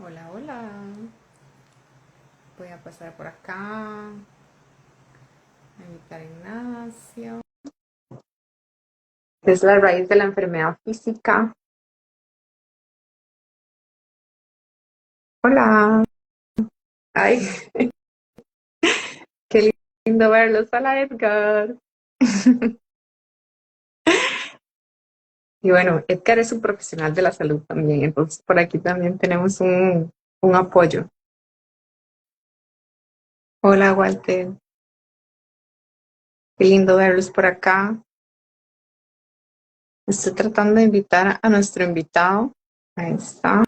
Hola, hola. Voy a pasar por acá a invitar a Ignacio. Es la raíz de la enfermedad física. Hola. Ay, qué lindo verlos. Hola, Edgar. Y bueno, Edgar es un profesional de la salud también, entonces por aquí también tenemos un apoyo. Hola, Walter. Qué lindo verlos por acá. Estoy tratando de invitar a nuestro invitado. Ahí está,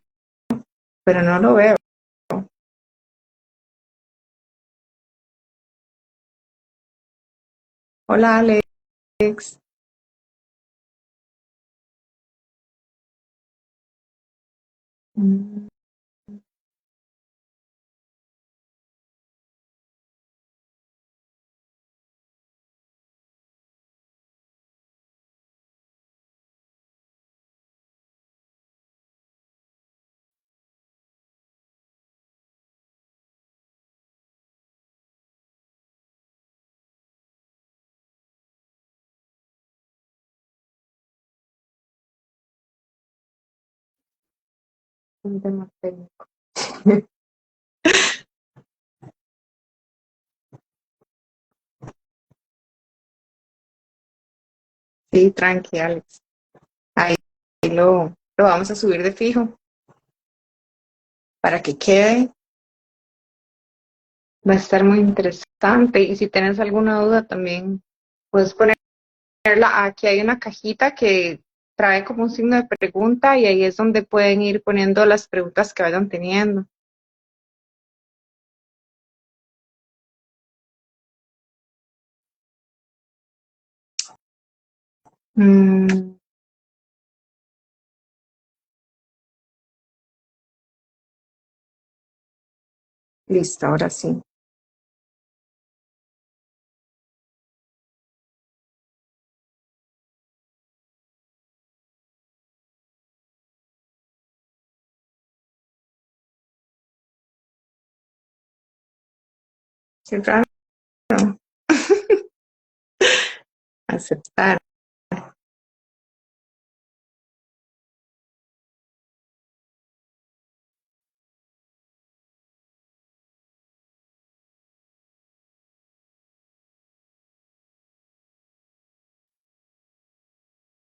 pero no lo veo. Hola, Alex. Mm, un tema técnico. Sí, tranqui, Alex. Ahí lo vamos a subir de fijo para que quede. Va a estar muy interesante. Y si tienes alguna duda también puedes ponerla. Aquí hay una cajita que trae como un signo de pregunta y ahí es donde pueden ir poniendo las preguntas que vayan teniendo. Mm, listo, ahora sí. Sí, raro. Aceptar.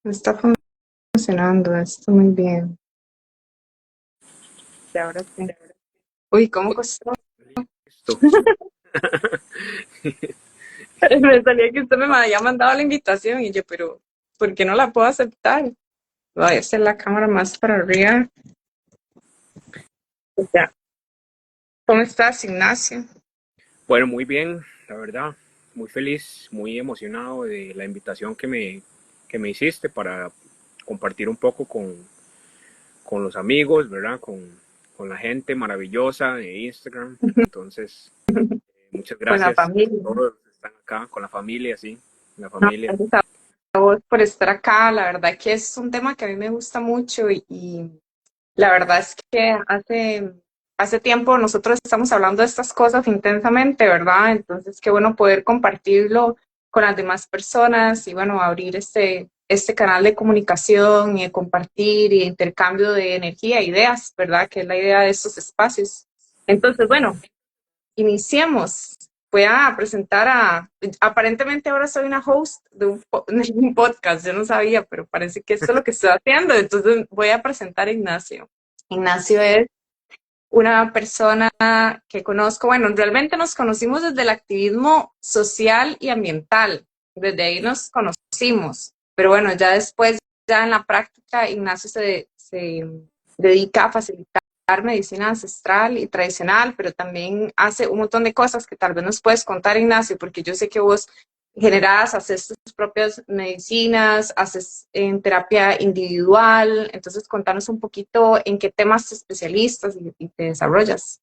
Está funcionando esto muy bien. Y ahora sí. Uy, ¿cómo costó? Listo. Me salía que usted me había mandado la invitación y yo, pero ¿por qué no la puedo aceptar? Voy a hacer la cámara más para arriba. Ya. ¿Cómo estás, Ignacio? Bueno, muy bien, la verdad. Muy feliz, muy emocionado de la invitación que me hiciste para compartir un poco con los amigos, ¿verdad? Con la gente maravillosa de Instagram. Entonces, muchas Con la gracias a familia. todos los que están acá, con la familia, sí, la No, familia. gracias a vos por estar acá. La verdad que es un tema que a mí me gusta mucho y la verdad es que hace tiempo nosotros estamos hablando de estas cosas intensamente, ¿verdad? Entonces, qué bueno poder compartirlo con las demás personas y bueno, abrir este canal de comunicación y de compartir y de intercambio de energía, ideas, ¿verdad? Que es la idea de estos espacios. Entonces, bueno, iniciemos. Voy a presentar aparentemente ahora soy una host de de un podcast, yo no sabía, pero parece que esto es lo que estoy haciendo, entonces voy a presentar a Ignacio. Ignacio es una persona que conozco, bueno, realmente nos conocimos desde el activismo social y ambiental, desde ahí nos conocimos, pero bueno, ya después, ya en la práctica, Ignacio se dedica a facilitar medicina ancestral y tradicional, pero también hace un montón de cosas que tal vez nos puedes contar, Ignacio, porque yo sé que vos generás, haces tus propias medicinas, haces en terapia individual, entonces contanos un poquito en qué temas te especialistas y te desarrollas.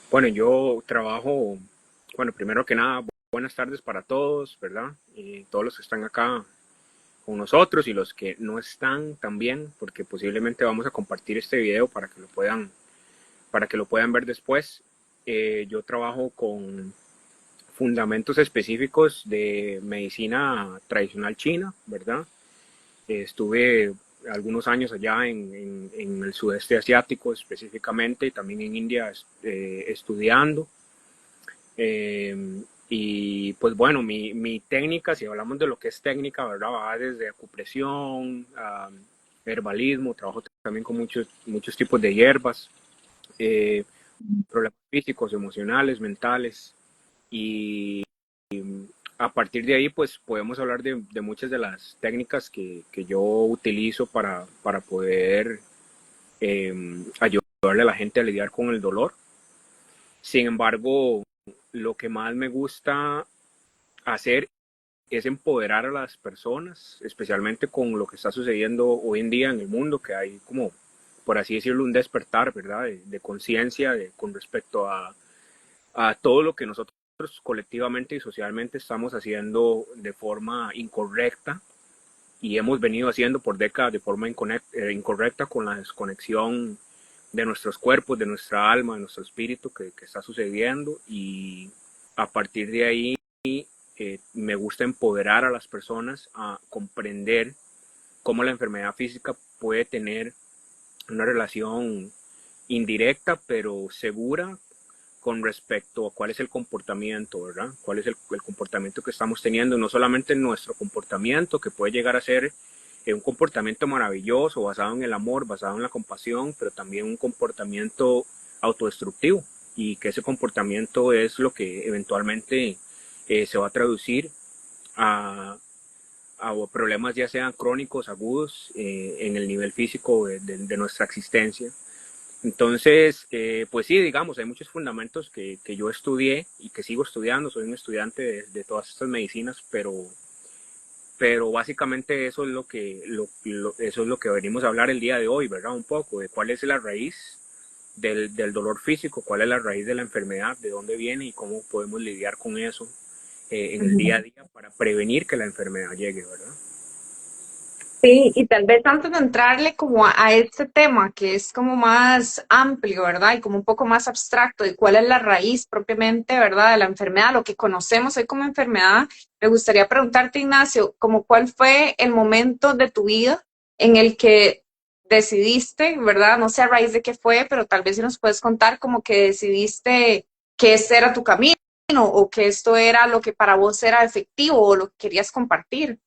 Bueno, yo trabajo, bueno, primero que nada, buenas tardes para todos, ¿verdad? Y todos los que están acá con nosotros y los que no están también, porque posiblemente vamos a compartir este video para que lo puedan ver después. Yo trabajo con fundamentos específicos de medicina tradicional china, ¿verdad? Estuve algunos años allá en el sudeste asiático específicamente y también en India estudiando. Y pues bueno, mi técnica, si hablamos de lo que es técnica, ¿verdad? Va desde acupresión, herbalismo, trabajo también con muchos tipos de hierbas, eh, problemas físicos, emocionales, mentales. Y a partir de ahí, pues podemos hablar de muchas de las técnicas que yo utilizo para poder ayudarle a la gente a lidiar con el dolor. Sin embargo, lo que más me gusta hacer es empoderar a las personas, especialmente con lo que está sucediendo hoy en día en el mundo, que hay como, por así decirlo, un despertar, ¿verdad? De conciencia con respecto a todo lo que nosotros colectivamente y socialmente estamos haciendo de forma incorrecta y hemos venido haciendo por décadas de forma incorrecta con la desconexión de nuestros cuerpos, de nuestra alma, de nuestro espíritu que está sucediendo, y a partir de ahí me gusta empoderar a las personas a comprender cómo la enfermedad física puede tener una relación indirecta pero segura con respecto a cuál es el comportamiento, ¿verdad? Cuál es el comportamiento que estamos teniendo, no solamente nuestro comportamiento, que puede llegar a ser un comportamiento maravilloso, basado en el amor, basado en la compasión, pero también un comportamiento autodestructivo, y que ese comportamiento es lo que eventualmente se va a traducir a problemas ya sean crónicos, agudos, en el nivel físico de nuestra existencia. Entonces, pues sí, digamos, hay muchos fundamentos que yo estudié y que sigo estudiando, soy un estudiante de todas estas medicinas, pero básicamente eso es eso es lo que venimos a hablar el día de hoy, ¿verdad? Un poco de cuál es la raíz del dolor físico, cuál es la raíz de la enfermedad, de dónde viene y cómo podemos lidiar con eso en el día a día para prevenir que la enfermedad llegue, ¿verdad? Sí, y tal vez antes de entrarle como a este tema que es como más amplio, ¿verdad? Y como un poco más abstracto de cuál es la raíz propiamente, ¿verdad? De la enfermedad, lo que conocemos hoy como enfermedad, me gustaría preguntarte, Ignacio, como cuál fue el momento de tu vida en el que decidiste, ¿verdad? No sé a raíz de qué fue, pero tal vez si nos puedes contar como que decidiste que ese era tu camino o que esto era lo que para vos era efectivo o lo que querías compartir.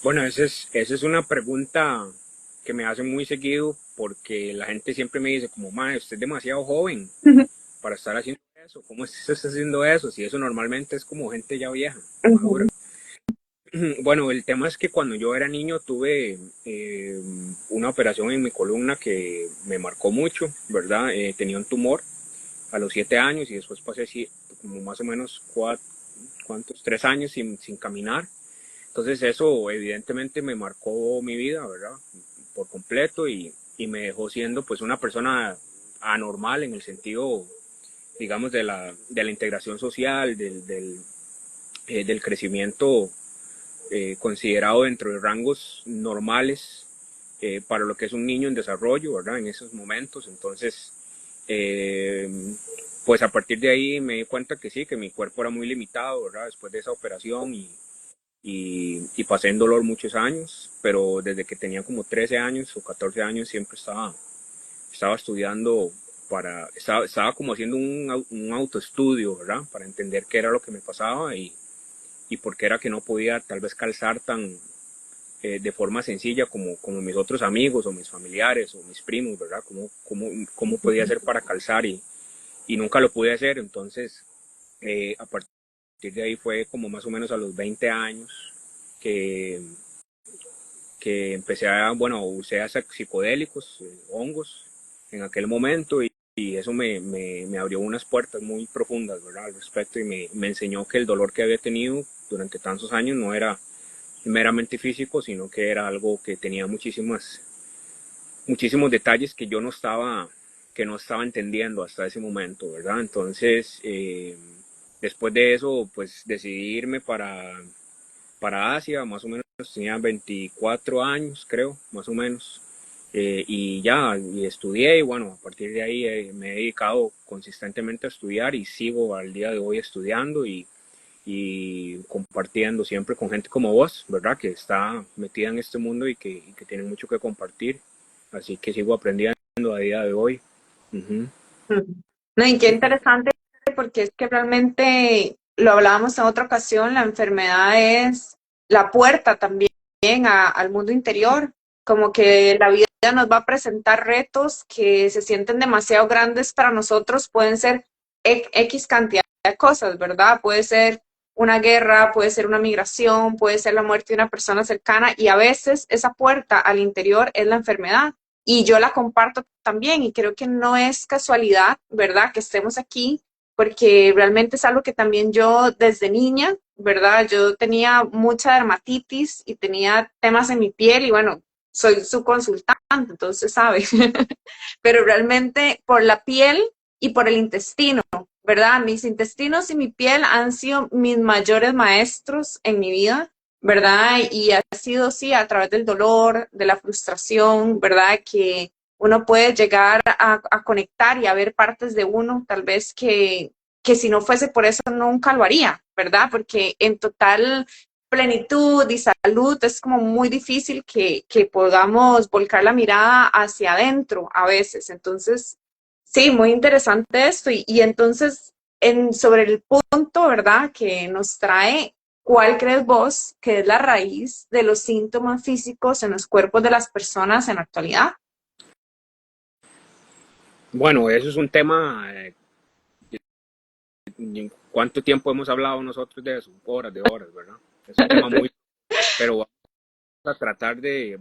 Bueno, esa es una pregunta que me hacen muy seguido porque la gente siempre me dice como, mae, usted es demasiado joven para estar haciendo eso. ¿Cómo es que usted está haciendo eso? Si eso normalmente es como gente ya vieja, madura. Ujú. Bueno, el tema es que cuando yo era niño tuve una operación en mi columna que me marcó mucho, ¿verdad? Tenía un tumor a los 7 años y después pasé así, como más o menos ¿cuántos? 3 años sin caminar. Entonces eso evidentemente me marcó mi vida, ¿verdad? Por completo, y me dejó siendo pues una persona anormal en el sentido, digamos, de la integración social, del crecimiento considerado dentro de rangos normales para lo que es un niño en desarrollo, ¿verdad? En esos momentos. Entonces, eh, pues a partir de ahí me di cuenta que sí, que mi cuerpo era muy limitado, ¿verdad? Después de esa operación y pasé en dolor muchos años, pero desde que tenía como 13 años o 14 años siempre estaba estudiando estaba como haciendo un autoestudio, ¿verdad? Para entender qué era lo que me pasaba y por qué era que no podía tal vez calzar de forma sencilla como mis otros amigos o mis familiares o mis primos, ¿verdad? ¿Cómo podía hacer para calzar y nunca lo pude hacer. Entonces, a partir de ahí fue como más o menos a los 20 años que, que empecé bueno, usé psicodélicos, hongos en aquel momento y eso me abrió unas puertas muy profundas, ¿verdad? Al respecto y me enseñó que el dolor que había tenido durante tantos años no era meramente físico, sino que era algo que tenía muchísimos detalles que no estaba entendiendo hasta ese momento, ¿verdad? Entonces, después de eso, pues decidí irme para Asia, más o menos tenía 24 años, creo, más o menos. Y ya, y estudié y bueno, a partir de ahí me he dedicado consistentemente a estudiar y sigo al día de hoy estudiando y compartiendo siempre con gente como vos, ¿verdad? Que está metida en este mundo y que tiene mucho que compartir. Así que sigo aprendiendo a día de hoy. Ujú. Ujú. No, y qué interesante, porque es que realmente lo hablábamos en otra ocasión, la enfermedad es la puerta también al mundo interior, como que la vida nos va a presentar retos que se sienten demasiado grandes para nosotros, pueden ser X cantidad de cosas, ¿verdad? Puede ser una guerra, puede ser una migración, puede ser la muerte de una persona cercana, y a veces esa puerta al interior es la enfermedad. Y yo la comparto también y creo que no es casualidad, ¿verdad? Que estemos aquí, porque realmente es algo que también yo desde niña, ¿verdad? Yo tenía mucha dermatitis y tenía temas en mi piel y bueno, soy su consultante, entonces sabe, pero realmente por la piel y por el intestino, ¿verdad? Mis intestinos y mi piel han sido mis mayores maestros en mi vida, ¿verdad? Y ha sido, sí, a través del dolor, de la frustración, ¿verdad? Que uno puede llegar a conectar y a ver partes de uno, tal vez que si no fuese por eso nunca lo haría, ¿verdad? Porque en total plenitud y salud es como muy difícil que podamos volcar la mirada hacia adentro a veces. Entonces, sí, muy interesante esto. Y entonces, sobre el punto, ¿verdad? Que nos trae, ¿cuál crees vos que es la raíz de los síntomas físicos en los cuerpos de las personas en la actualidad? Bueno, eso es un tema. ¿Cuánto tiempo hemos hablado nosotros de eso? Horas de horas, ¿verdad? Es un tema muy. Pero vamos a tratar de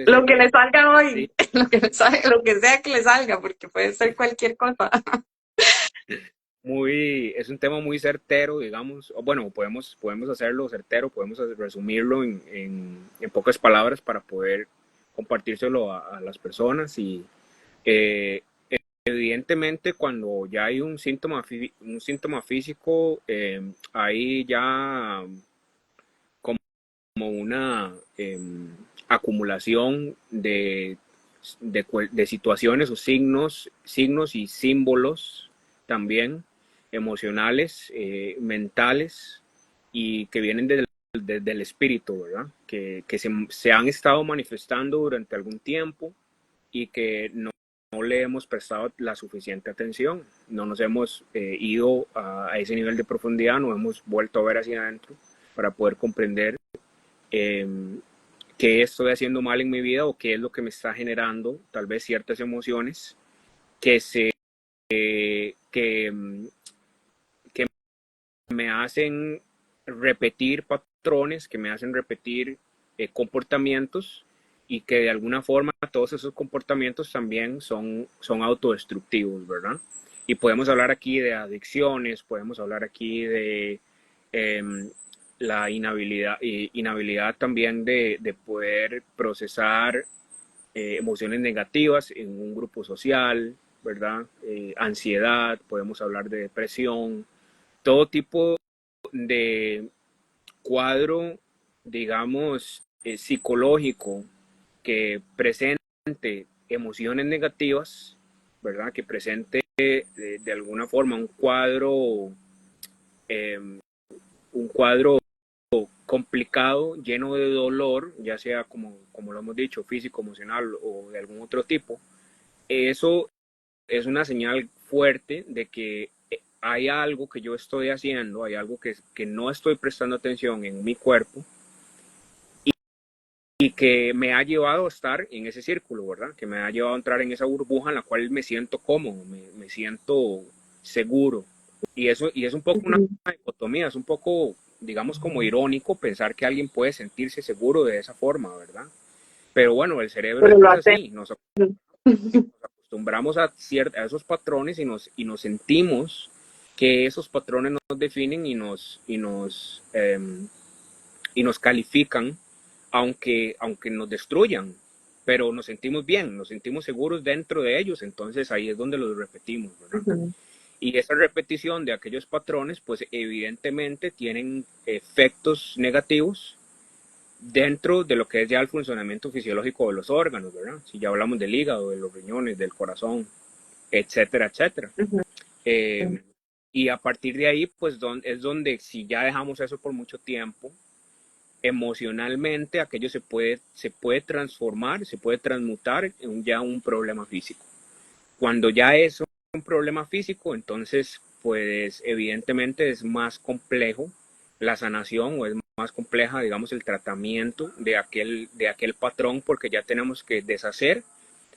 Lo que le serlo. salga Sí, hoy, lo que sea que le salga, porque puede ser cualquier cosa. es un tema muy certero, digamos. O bueno, podemos hacerlo certero, podemos resumirlo en pocas palabras para poder compartírselo a las personas. Y eh, evidentemente, cuando ya hay un síntoma físico, hay ya como una acumulación de situaciones o signos y símbolos también emocionales, mentales y que vienen del espíritu, ¿verdad? Que se han estado manifestando durante algún tiempo y que no le hemos prestado la suficiente atención, no nos hemos ido a ese nivel de profundidad, no hemos vuelto a ver hacia adentro para poder comprender eh, qué estoy haciendo mal en mi vida o qué es lo que me está generando tal vez ciertas emociones que que, que me hacen repetir patrones, que me hacen repetir comportamientos y que de alguna forma todos esos comportamientos también son autodestructivos, ¿verdad? Y podemos hablar aquí de adicciones, podemos hablar aquí de eh, la inhabilidad también de poder procesar emociones negativas en un grupo social, ¿verdad? Ansiedad, podemos hablar de depresión, todo tipo de cuadro, digamos, psicológico que presente emociones negativas, ¿verdad? Que presente de alguna forma eh, un cuadro complicado, lleno de dolor, ya sea como lo hemos dicho, físico, emocional o de algún otro tipo, eso es una señal fuerte de que hay algo que yo estoy haciendo, hay algo que no estoy prestando atención en mi cuerpo y que me ha llevado a estar en ese círculo, ¿verdad? Que me ha llevado a entrar en esa burbuja en la cual me siento cómodo, me siento seguro. Y es un poco una dicotomía, es un poco, digamos, como irónico pensar que alguien puede sentirse seguro de esa forma, ¿verdad? Pero bueno, el cerebro Pero lo es hacemos. así, nos acostumbramos a esos patrones y nos sentimos que esos patrones nos definen y nos califican, aunque nos destruyan, pero nos sentimos bien, nos sentimos seguros dentro de ellos, entonces ahí es donde los repetimos, ¿verdad? Ujú. Y esa repetición de aquellos patrones, pues evidentemente tienen efectos negativos dentro de lo que es ya el funcionamiento fisiológico de los órganos, ¿verdad? Si ya hablamos del hígado, de los riñones, del corazón, etcétera, etcétera. Ujú. Y a partir de ahí, pues es donde si ya dejamos eso por mucho tiempo, emocionalmente aquello se puede transformar, se puede transmutar en ya un problema físico. Cuando ya es un problema físico, entonces pues evidentemente es más complejo la sanación o es más compleja, digamos, el tratamiento de aquel patrón porque ya tenemos que deshacer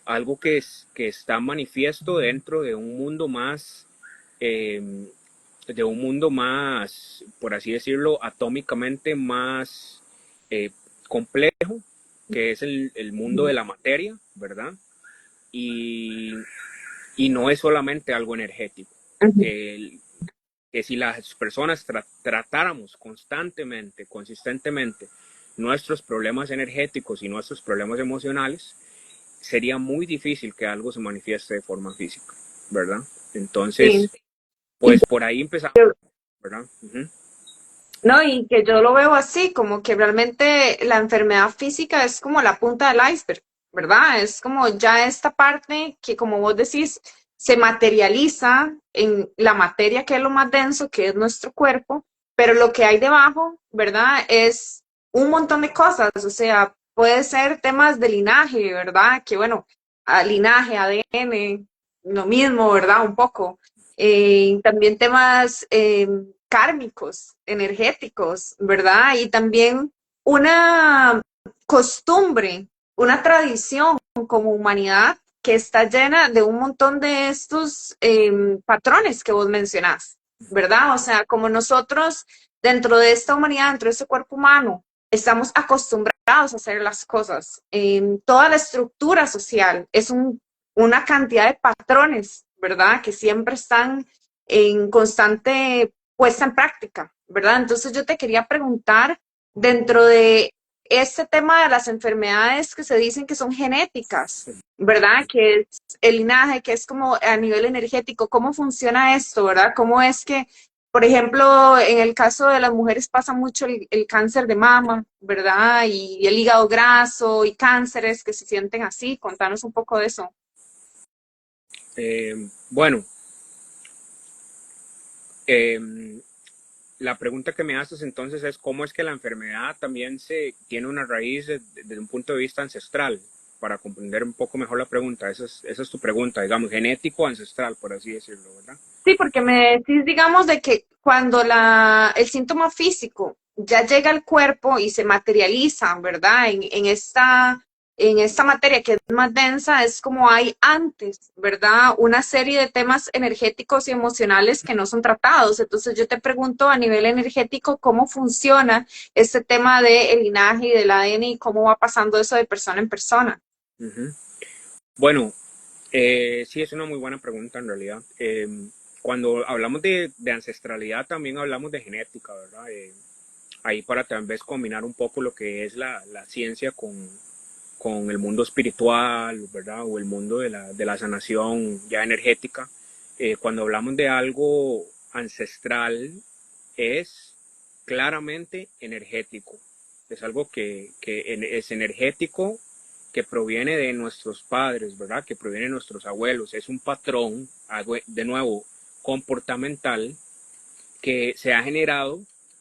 algo que está manifiesto dentro eh, de un mundo más, por así decirlo, atómicamente más eh, complejo, que es el mundo de la materia, ¿verdad? Y, y no es solamente algo energético. Ujú. Que, que si las personas tratáramos constantemente, consistentemente, nuestros problemas energéticos y nuestros problemas emocionales, sería muy difícil que algo se manifieste de forma física, ¿verdad? Sí. Entonces, Y pues por ahí empezamos, ¿verdad? Uh-huh. no, y que yo lo veo así, como que realmente la enfermedad física es como la punta del iceberg, ¿verdad? Es como ya esta parte que, como vos decís, se materializa en la materia que es lo más denso, que es nuestro cuerpo, pero lo que hay debajo, ¿verdad? Es un montón de cosas, o sea, puede ser temas de linaje, ¿verdad? Que bueno, linaje, ADN, lo mismo, ¿verdad? Un poco. También temas kármicos, energéticos, ¿verdad? Y también una costumbre, una tradición como humanidad que está llena de un montón de estos patrones que vos mencionás, ¿verdad? O sea, como nosotros dentro de esta humanidad, dentro de este cuerpo humano, estamos acostumbrados a hacer las cosas. Toda la estructura social es una cantidad de patrones, ¿verdad? Que siempre están en constante puesta en práctica, ¿verdad? Entonces yo te quería preguntar, dentro de este tema de las enfermedades que se dicen que son genéticas, ¿verdad? Que es el linaje, que es como a nivel energético, ¿cómo funciona esto, verdad? ¿Cómo es que, por ejemplo, en el caso de las mujeres pasa mucho el cáncer de mama, ¿verdad? Y el hígado graso y cánceres que se sienten así? Contanos un poco de eso. Bueno, eh, la pregunta que me haces entonces es cómo es que la enfermedad también se tiene una raíz desde un punto de vista ancestral, para comprender un poco mejor la pregunta. Esa es tu pregunta, digamos, genético ancestral, por así decirlo, ¿verdad? Sí, porque me decís, digamos, de que cuando el síntoma físico ya llega al cuerpo y se materializa, ¿verdad? En esta materia que es más densa, es como hay antes, ¿verdad? Una serie de temas energéticos y emocionales que no son tratados. Entonces yo te pregunto a nivel energético cómo funciona este tema del linaje y del ADN y cómo va pasando eso de persona en persona. Uh-huh. Bueno, sí, es una muy buena pregunta en realidad. Cuando hablamos de ancestralidad también hablamos de genética, ¿verdad? Ahí para tal vez combinar un poco lo que es la ciencia con el mundo espiritual, ¿verdad? O el mundo de la sanación ya energética. Cuando hablamos de algo ancestral, es claramente energético. Es algo que es energético, que proviene de nuestros padres, ¿verdad? Que proviene de nuestros abuelos. Es un patrón, algo de nuevo, comportamental que se ha generado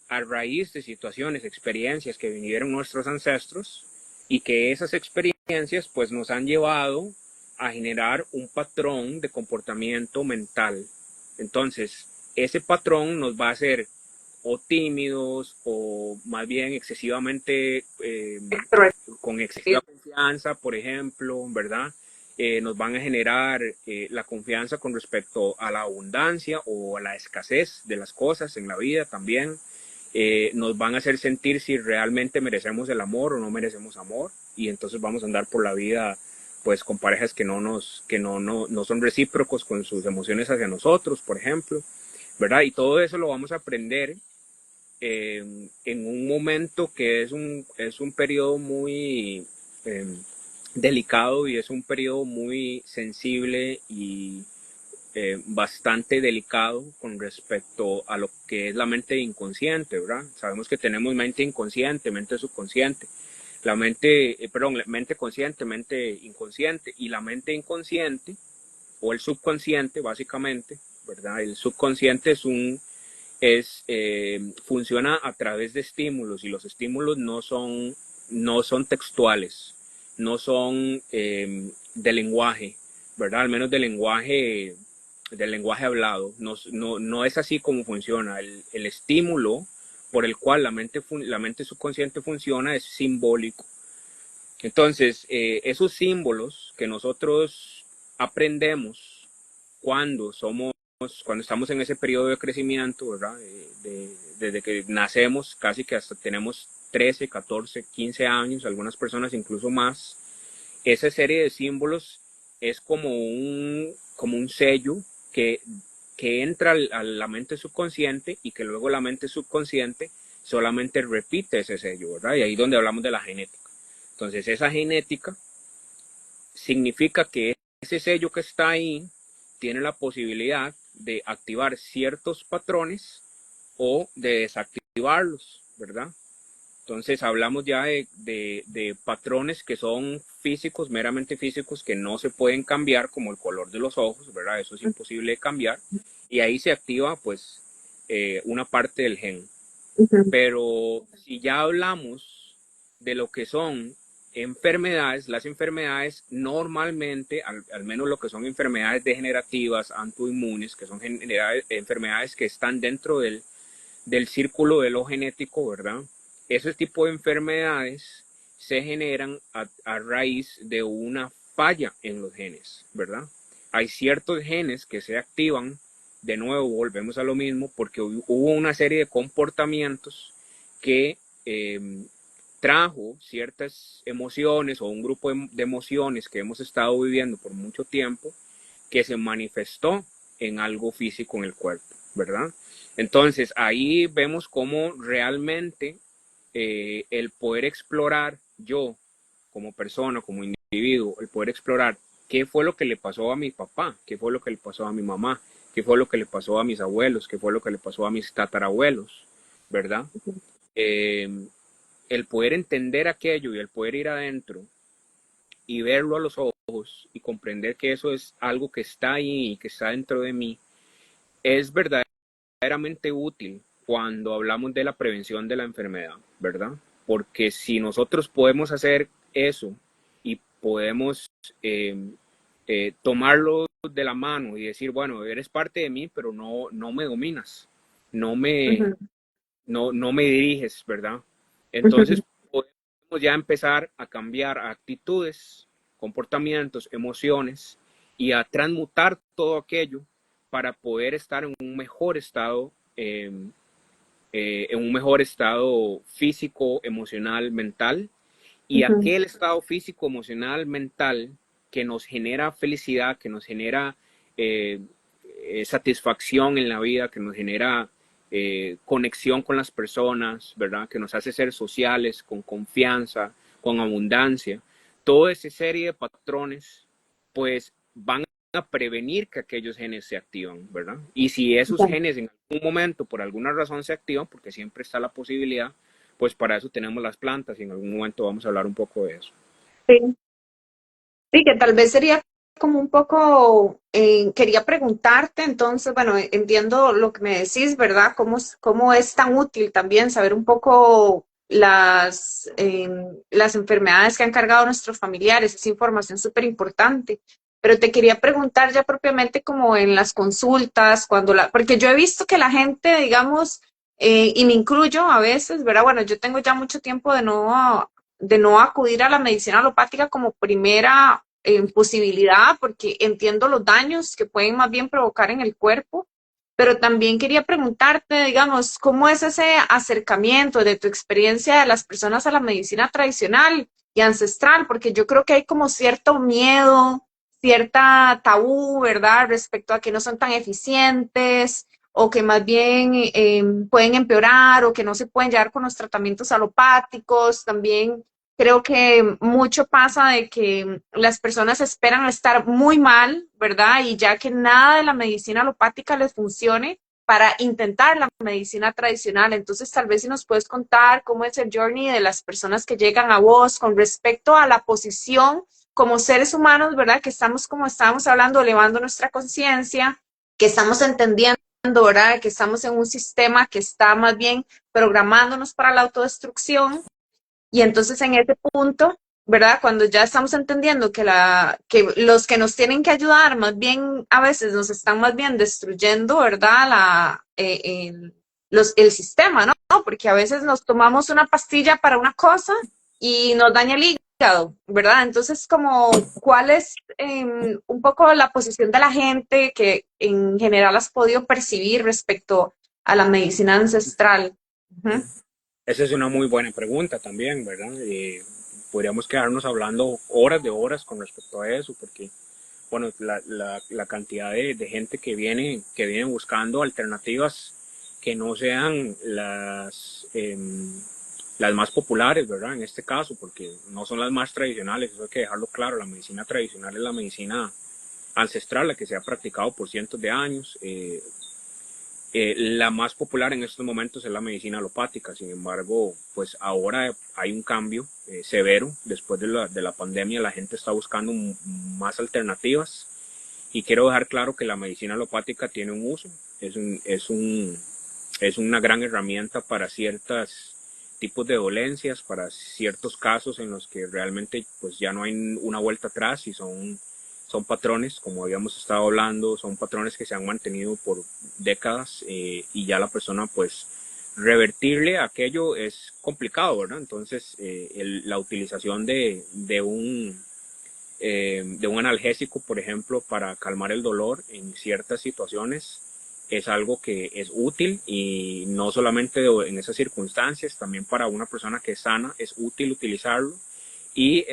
a raíz de situaciones, experiencias que vinieron nuestros ancestros y que esas experiencias pues nos han llevado a generar un patrón de comportamiento mental. Entonces, ese patrón nos va a hacer o tímidos o más bien excesivamente con excesiva confianza, por ejemplo, ¿verdad? Nos van a generar la confianza con respecto a la abundancia o a la escasez de las cosas en la vida también. Nos van a hacer sentir si realmente merecemos el amor o no merecemos amor y entonces vamos a andar por la vida pues con parejas que no son recíprocos con sus emociones hacia nosotros, por ejemplo, ¿verdad? Y todo eso lo vamos a aprender en un momento que es un periodo muy delicado y es un periodo muy sensible y bastante delicado con respecto a lo que es la mente inconsciente, ¿verdad? Sabemos que tenemos mente inconsciente, mente subconsciente, la mente consciente, mente inconsciente, y la mente inconsciente o el subconsciente, básicamente, ¿verdad? El subconsciente funciona a través de estímulos, y los estímulos no son textuales, no son de lenguaje, ¿verdad? Al menos del lenguaje hablado. No es así como funciona. El estímulo por el cual la mente subconsciente funciona es simbólico. Entonces, esos símbolos que nosotros aprendemos cuando cuando estamos en ese periodo de crecimiento, ¿verdad? Desde que nacemos, casi que hasta tenemos 13, 14, 15 años, algunas personas incluso más. Esa serie de símbolos es como un sello que, que entra a la mente subconsciente, y que luego la mente subconsciente solamente repite ese sello, ¿verdad? Y ahí es donde hablamos de la genética. Entonces, esa genética significa que ese sello que está ahí tiene la posibilidad de activar ciertos patrones o de desactivarlos, ¿verdad? Entonces hablamos ya de patrones que son físicos, meramente físicos, que no se pueden cambiar, como el color de los ojos, ¿verdad? Eso es imposible de cambiar. Y ahí se activa pues una parte del gen. Ujú. Pero si ya hablamos de lo que son enfermedades, las enfermedades normalmente, al menos lo que son enfermedades degenerativas, autoinmunes, que son enfermedades que están dentro del círculo de lo genético, ¿verdad? Ese tipo de enfermedades se generan a raíz de una falla en los genes, ¿verdad? Hay ciertos genes que se activan, de nuevo volvemos a lo mismo, porque hubo una serie de comportamientos que trajo ciertas emociones, o un grupo de emociones que hemos estado viviendo por mucho tiempo, que se manifestó en algo físico en el cuerpo, ¿verdad? Entonces ahí vemos cómo realmente el poder explorar, yo como persona, como individuo, el poder explorar qué fue lo que le pasó a mi papá, qué fue lo que le pasó a mi mamá, qué fue lo que le pasó a mis abuelos, qué fue lo que le pasó a mis tatarabuelos, ¿verdad? Eh, el poder entender aquello y el poder ir adentro y verlo a los ojos y comprender que eso es algo que está ahí y que está dentro de mí, es verdaderamente útil cuando hablamos de la prevención de la enfermedad, ¿verdad? Porque si nosotros podemos hacer eso y podemos tomarlo de la mano y decir, bueno, eres parte de mí, pero no me dominas, no me, Ujú. no me diriges, ¿verdad? Entonces Ujú. podemos ya empezar a cambiar actitudes, comportamientos, emociones, y a transmutar todo aquello para poder estar en un mejor estado físico, emocional, mental, y Ujú. aquel estado físico, emocional, mental que nos genera felicidad, que nos genera eh, satisfacción en la vida, que nos genera conexión con las personas, ¿verdad? Que nos hace ser sociales, con confianza, con abundancia. Toda esa serie de patrones, pues van a prevenir que aquellos genes se activan, ¿verdad? Y si esos Ya. genes en algún momento, por alguna razón, se activan, porque siempre está la posibilidad, pues para eso tenemos las plantas, y en algún momento vamos a hablar un poco de eso. Sí. Sí, que tal vez sería como un poco, quería preguntarte, entonces, bueno, entiendo lo que me decís, ¿verdad? Cómo es tan útil también saber un poco las enfermedades que han cargado nuestros familiares, es información súper importante. Pero te quería preguntar ya propiamente como en las consultas, porque yo he visto que la gente, digamos, y me incluyo a veces, ¿verdad? Bueno, yo tengo ya mucho tiempo de no acudir a la medicina alopática como primera posibilidad, porque entiendo los daños que pueden más bien provocar en el cuerpo, pero también quería preguntarte, digamos, ¿cómo es ese acercamiento de tu experiencia de las personas a la medicina tradicional y ancestral? Porque yo creo que hay como cierto miedo, cierta tabú, ¿verdad?, respecto a que no son tan eficientes o que más bien pueden empeorar o que no se pueden llevar con los tratamientos alopáticos. También Creo que mucho pasa de que las personas esperan estar muy mal, ¿verdad? Y ya que nada de la medicina alopática les funcione para intentar la medicina tradicional. Entonces, tal vez si nos puedes contar cómo es el journey de las personas que llegan a vos con respecto a la posición como seres humanos, ¿verdad? Que estamos, como estábamos hablando, elevando nuestra conciencia, que estamos entendiendo, ¿verdad? Que estamos en un sistema que está más bien programándonos para la autodestrucción y entonces en ese punto, ¿verdad? Cuando ya estamos entendiendo que los que nos tienen que ayudar, más bien a veces nos están más bien destruyendo, ¿verdad? El sistema, ¿no? Porque a veces nos tomamos una pastilla para una cosa y nos daña el hígado, ¿verdad? Entonces, como, ¿cuál es un poco la posición de la gente que en general has podido percibir respecto a la medicina ancestral? Ujú. Esa es una muy buena pregunta también, ¿verdad? Podríamos quedarnos hablando horas de horas con respecto a eso, porque, bueno, la cantidad de gente que viene buscando alternativas que no sean las más populares, ¿verdad? En este caso, porque no son las más tradicionales, eso hay que dejarlo claro, la medicina tradicional es la medicina ancestral, la que se ha practicado por cientos de años. La más popular en estos momentos es la medicina alopática, sin embargo, pues ahora hay un cambio severo. Después de la pandemia, la gente está buscando más alternativas y quiero dejar claro que la medicina alopática tiene un uso, es una gran herramienta para ciertos tipos de dolencias, para ciertos casos en los que realmente pues ya no hay una vuelta atrás y son patrones, como habíamos estado hablando, son patrones que se han mantenido por décadas y ya la persona pues revertirle aquello es complicado, ¿verdad? Entonces la utilización de un analgésico, por ejemplo, para calmar el dolor en ciertas situaciones es algo que es útil y no solamente en esas circunstancias, también para una persona que es sana es útil utilizarlo y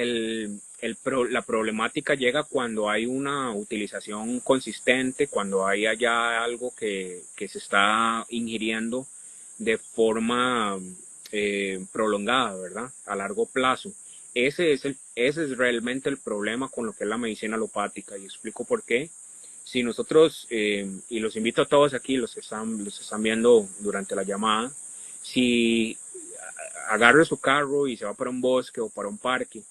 la problemática llega cuando hay una utilización consistente, cuando hay allá algo que se está ingiriendo de forma prolongada, ¿verdad? A largo plazo. Ese es realmente el problema con lo que es la medicina alopática y explico por qué. Si nosotros, y los invito a todos aquí, los están viendo durante la llamada, si agarra su carro y se va para un bosque o para un parque,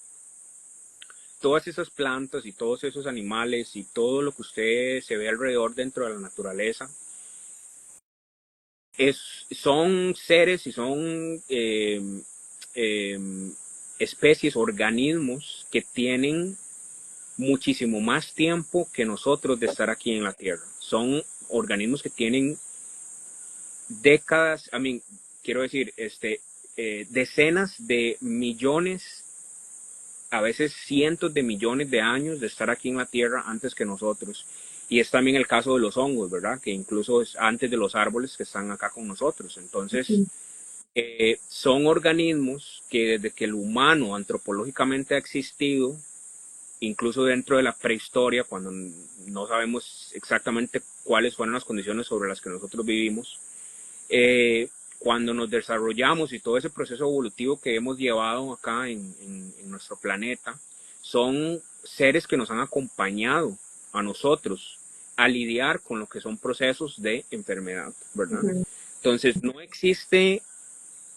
todas esas plantas y todos esos animales y todo lo que usted se ve alrededor dentro de la naturaleza, son seres y son eh, especies, organismos que tienen muchísimo más tiempo que nosotros de estar aquí en la Tierra. Son organismos que tienen décadas, quiero decir, decenas de millones, a veces cientos de millones de años de estar aquí en la Tierra antes que nosotros. Y es también el caso de los hongos, ¿verdad? Que incluso es antes de los árboles que están acá con nosotros. Entonces, son organismos que desde que el humano antropológicamente ha existido, incluso dentro de la prehistoria, cuando no sabemos exactamente cuáles fueron las condiciones sobre las que nosotros vivimos, cuando nos desarrollamos y todo ese proceso evolutivo que hemos llevado acá en nuestro planeta, son seres que nos han acompañado a nosotros a lidiar con lo que son procesos de enfermedad, ¿verdad? Ujú. Entonces, no existe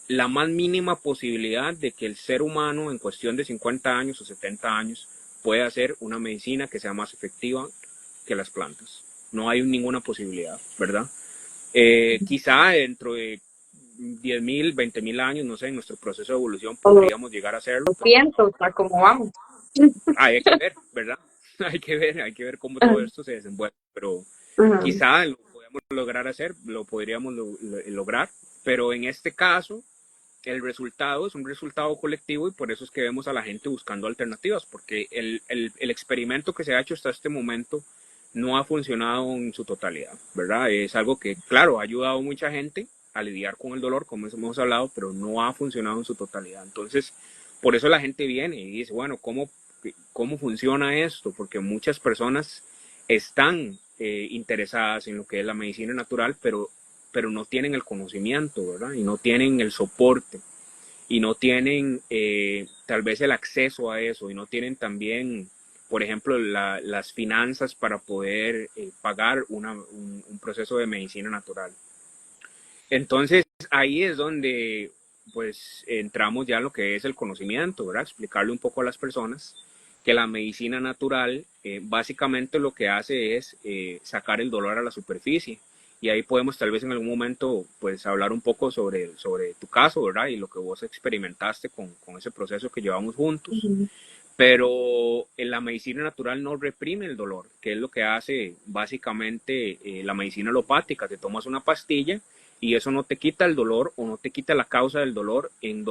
la más mínima posibilidad de que el ser humano en cuestión de 50 años o 70 años pueda hacer una medicina que sea más efectiva que las plantas. No hay ninguna posibilidad, ¿verdad? Quizá dentro de 10.000, 20.000 años, no sé, en nuestro proceso de evolución O podríamos llegar a hacerlo. pienso, o sea, cómo vamos. Hay que ver, ¿verdad? Hay que ver cómo todo esto se desenvuelve, pero Ujú. quizá lo podemos lograr hacer, lo podríamos lograr, pero en este caso el resultado es un resultado colectivo y por eso es que vemos a la gente buscando alternativas, porque el experimento que se ha hecho hasta este momento no ha funcionado en su totalidad, ¿verdad? Es algo que, claro, ha ayudado a mucha gente a lidiar con el dolor, como hemos hablado, pero no ha funcionado en su totalidad. Entonces, por eso la gente viene y dice, bueno, ¿cómo funciona esto? Porque muchas personas están interesadas en lo que es la medicina natural, pero no tienen el conocimiento, ¿verdad? Y no tienen el soporte. y no tienen tal vez el acceso a eso y no tienen también, por ejemplo, las finanzas para poder pagar un proceso de medicina natural. Entonces, ahí es donde pues entramos ya en lo que es el conocimiento, ¿verdad? Explicarle un poco a las personas que la medicina natural básicamente lo que hace es sacar el dolor a la superficie. Y ahí podemos tal vez en algún momento pues hablar un poco sobre tu caso, ¿verdad? Y lo que vos experimentaste con ese proceso que llevamos juntos. Ujú. Pero en la medicina natural no reprime el dolor, que es lo que hace básicamente la medicina alopática. Te tomas una pastilla y eso no te quita el dolor o no te quita la causa del dolor en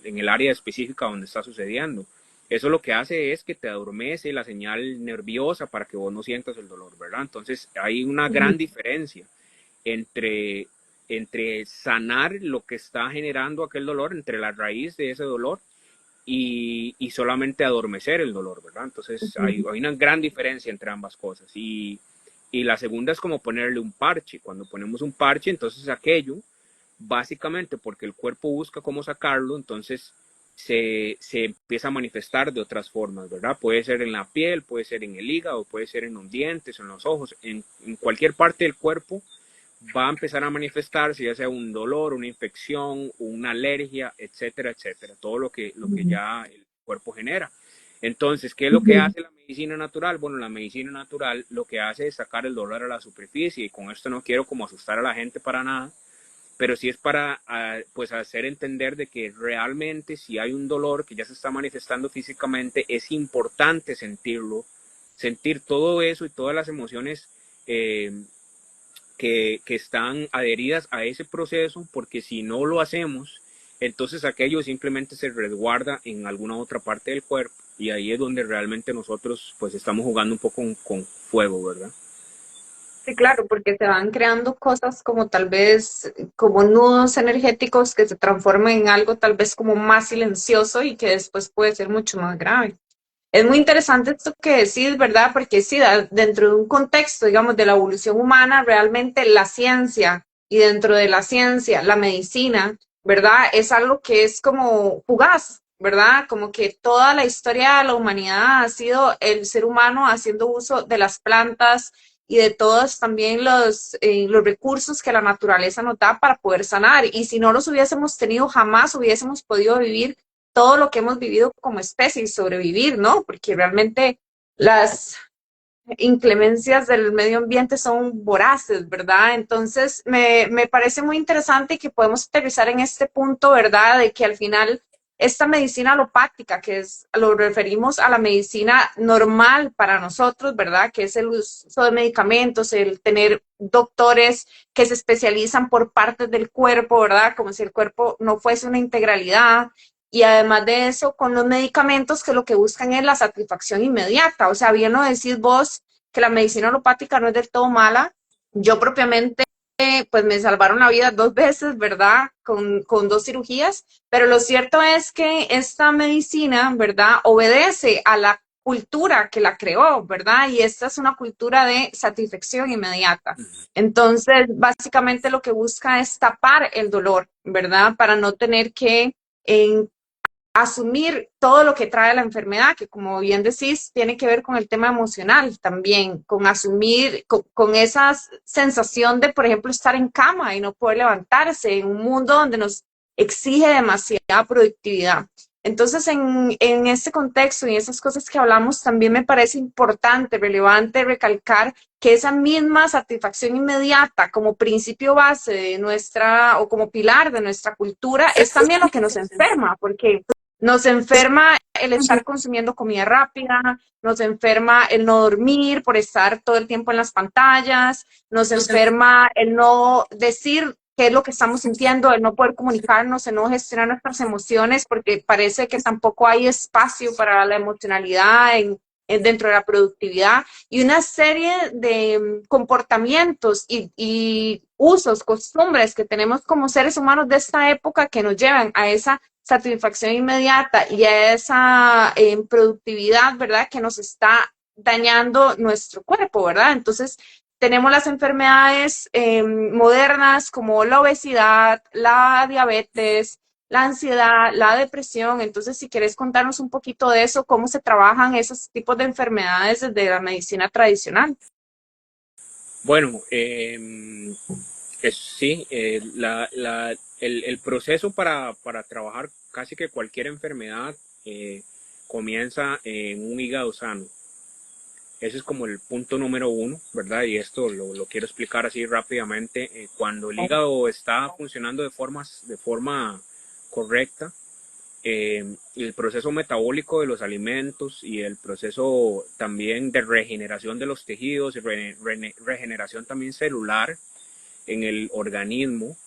el área específica donde está sucediendo. Eso lo que hace es que te adormece la señal nerviosa para que vos no sientas el dolor, ¿verdad? Entonces hay una Ujú. gran diferencia entre, entre sanar lo que está generando aquel dolor, entre la raíz de ese dolor y solamente adormecer el dolor, ¿verdad? Entonces Ujú. hay una gran diferencia entre ambas cosas. Y la segunda es como ponerle un parche. Cuando ponemos un parche, entonces aquello, básicamente porque el cuerpo busca cómo sacarlo, entonces se empieza a manifestar de otras formas, ¿verdad? Puede ser en la piel, puede ser en el hígado, puede ser en los dientes, en los ojos, en cualquier parte del cuerpo va a empezar a manifestarse, ya sea un dolor, una infección, una alergia, etcétera, etcétera, todo lo que Ujú. ya el cuerpo genera. Entonces, ¿qué es lo que Ujú. hace la medicina natural? Bueno, la medicina natural lo que hace es sacar el dolor a la superficie y con esto no quiero como asustar a la gente para nada, pero sí es para pues hacer entender de que realmente si hay un dolor que ya se está manifestando físicamente, es importante sentirlo, sentir todo eso y todas las emociones eh, que están adheridas a ese proceso, porque si no lo hacemos, entonces aquello simplemente se resguarda en alguna otra parte del cuerpo y ahí es donde realmente nosotros pues estamos jugando un poco con fuego, ¿verdad? Sí, claro, porque se van creando cosas como tal vez como nudos energéticos que se transforman en algo tal vez como más silencioso y que después puede ser mucho más grave. Es muy interesante esto que decís, ¿verdad? Porque sí, dentro de un contexto, digamos, de la evolución humana, realmente la ciencia y dentro de la ciencia, la medicina, ¿verdad? Es algo que es como fugaz, ¿verdad? Como que toda la historia de la humanidad ha sido el ser humano haciendo uso de las plantas y de todos también los recursos que la naturaleza nos da para poder sanar. Y si no los hubiésemos tenido, jamás hubiésemos podido vivir todo lo que hemos vivido como especie y sobrevivir, ¿no? Porque realmente las inclemencias del medio ambiente son voraces, ¿verdad? Entonces, me parece muy interesante que podemos aterrizar en este punto, ¿verdad? De que al final esta medicina alopática, que es, lo referimos a la medicina normal para nosotros, ¿verdad? Que es el uso de medicamentos, el tener doctores que se especializan por partes del cuerpo, ¿verdad? Como si el cuerpo no fuese una integralidad. Y además de eso, con los medicamentos que lo que buscan es la satisfacción inmediata. O sea, bien lo decís vos, que la medicina alopática no es del todo mala. Yo propiamente, pues me salvaron la vida 2 veces, ¿verdad? Con 2 cirugías, pero lo cierto es que esta medicina, ¿verdad? Obedece a la cultura que la creó, ¿verdad? Y esta es una cultura de satisfacción inmediata. Entonces, básicamente lo que busca es tapar el dolor, ¿verdad? Para no tener que en asumir todo lo que trae la enfermedad, que como bien decís, tiene que ver con el tema emocional también, con asumir, con esa sensación de, por ejemplo, estar en cama y no poder levantarse en un mundo donde nos exige demasiada productividad. Entonces, en este contexto y esas cosas que hablamos, también me parece importante, relevante recalcar que esa misma satisfacción inmediata como principio base de nuestra o como pilar de nuestra cultura es también lo que nos enferma, porque nos enferma el estar consumiendo comida rápida, nos enferma el no dormir por estar todo el tiempo en las pantallas, nos enferma el no decir qué es lo que estamos sintiendo, el no poder comunicarnos, el no gestionar nuestras emociones, porque parece que tampoco hay espacio para la emocionalidad dentro de la productividad y una serie de comportamientos y usos, costumbres que tenemos como seres humanos de esta época que nos llevan a esa satisfacción inmediata y a esa productividad, ¿verdad? Que nos está dañando nuestro cuerpo, ¿verdad? Entonces, tenemos las enfermedades modernas como la obesidad, la diabetes, la ansiedad, la depresión. Entonces, si quieres contarnos un poquito de eso, cómo se trabajan esos tipos de enfermedades desde la medicina tradicional. Bueno, sí, el proceso para trabajar casi que cualquier enfermedad comienza en un hígado sano. Ese es como el punto número uno, ¿verdad? Y esto lo quiero explicar así rápidamente. Cuando el hígado está funcionando de forma correcta, el proceso metabólico de los alimentos y el proceso también de regeneración de los tejidos y regeneración también celular en el organismo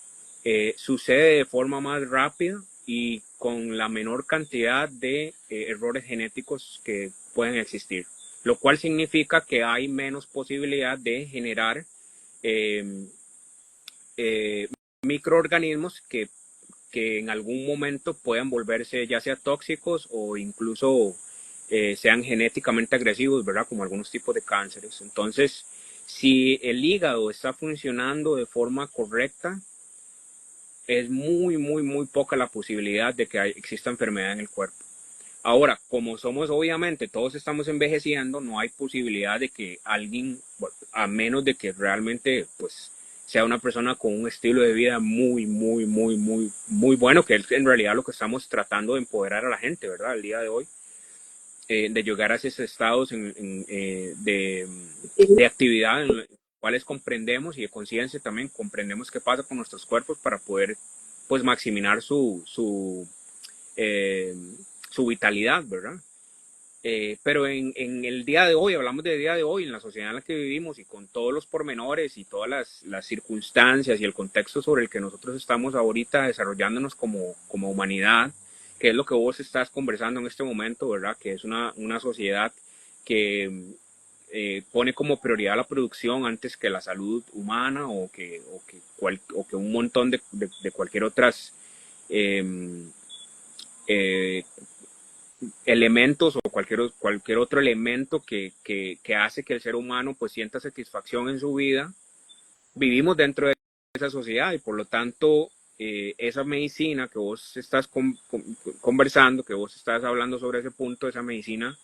sucede de forma más rápida y con la menor cantidad de errores genéticos que pueden existir, lo cual significa que hay menos posibilidad de generar eh, eh, microorganismos que en algún momento puedan volverse ya sea tóxicos o incluso sean genéticamente agresivos, ¿verdad? Como algunos tipos de cánceres. Entonces, si el hígado está funcionando de forma correcta, es muy poca la posibilidad de que exista enfermedad en el cuerpo. Ahora, como somos obviamente, todos estamos envejeciendo, no hay posibilidad de que alguien, bueno, a menos de que realmente, pues, sea una persona con un estilo de vida muy bueno, que es en realidad lo que estamos tratando de empoderar a la gente, ¿verdad? El día de hoy, de llegar a esos estados de actividad en los cuales comprendemos y de conciencia también comprendemos qué pasa con nuestros cuerpos para poder, pues, maximizar eh, su vitalidad, ¿verdad? Pero en el día de hoy, hablamos de día de hoy, en la sociedad en la que vivimos y con todos los pormenores y todas las circunstancias y el contexto sobre el que nosotros estamos ahorita desarrollándonos como humanidad, que es lo que vos estás conversando en este momento, ¿verdad? Que es una sociedad que pone como prioridad la producción antes que la salud humana o que un montón de cualquier otras eh, eh, elementos o cualquier otro elemento que hace que el ser humano pues sienta satisfacción en su vida. Vivimos dentro de esa sociedad y por lo tanto esa medicina que vos estás conversando, que vos estás hablando sobre ese punto, esa medicina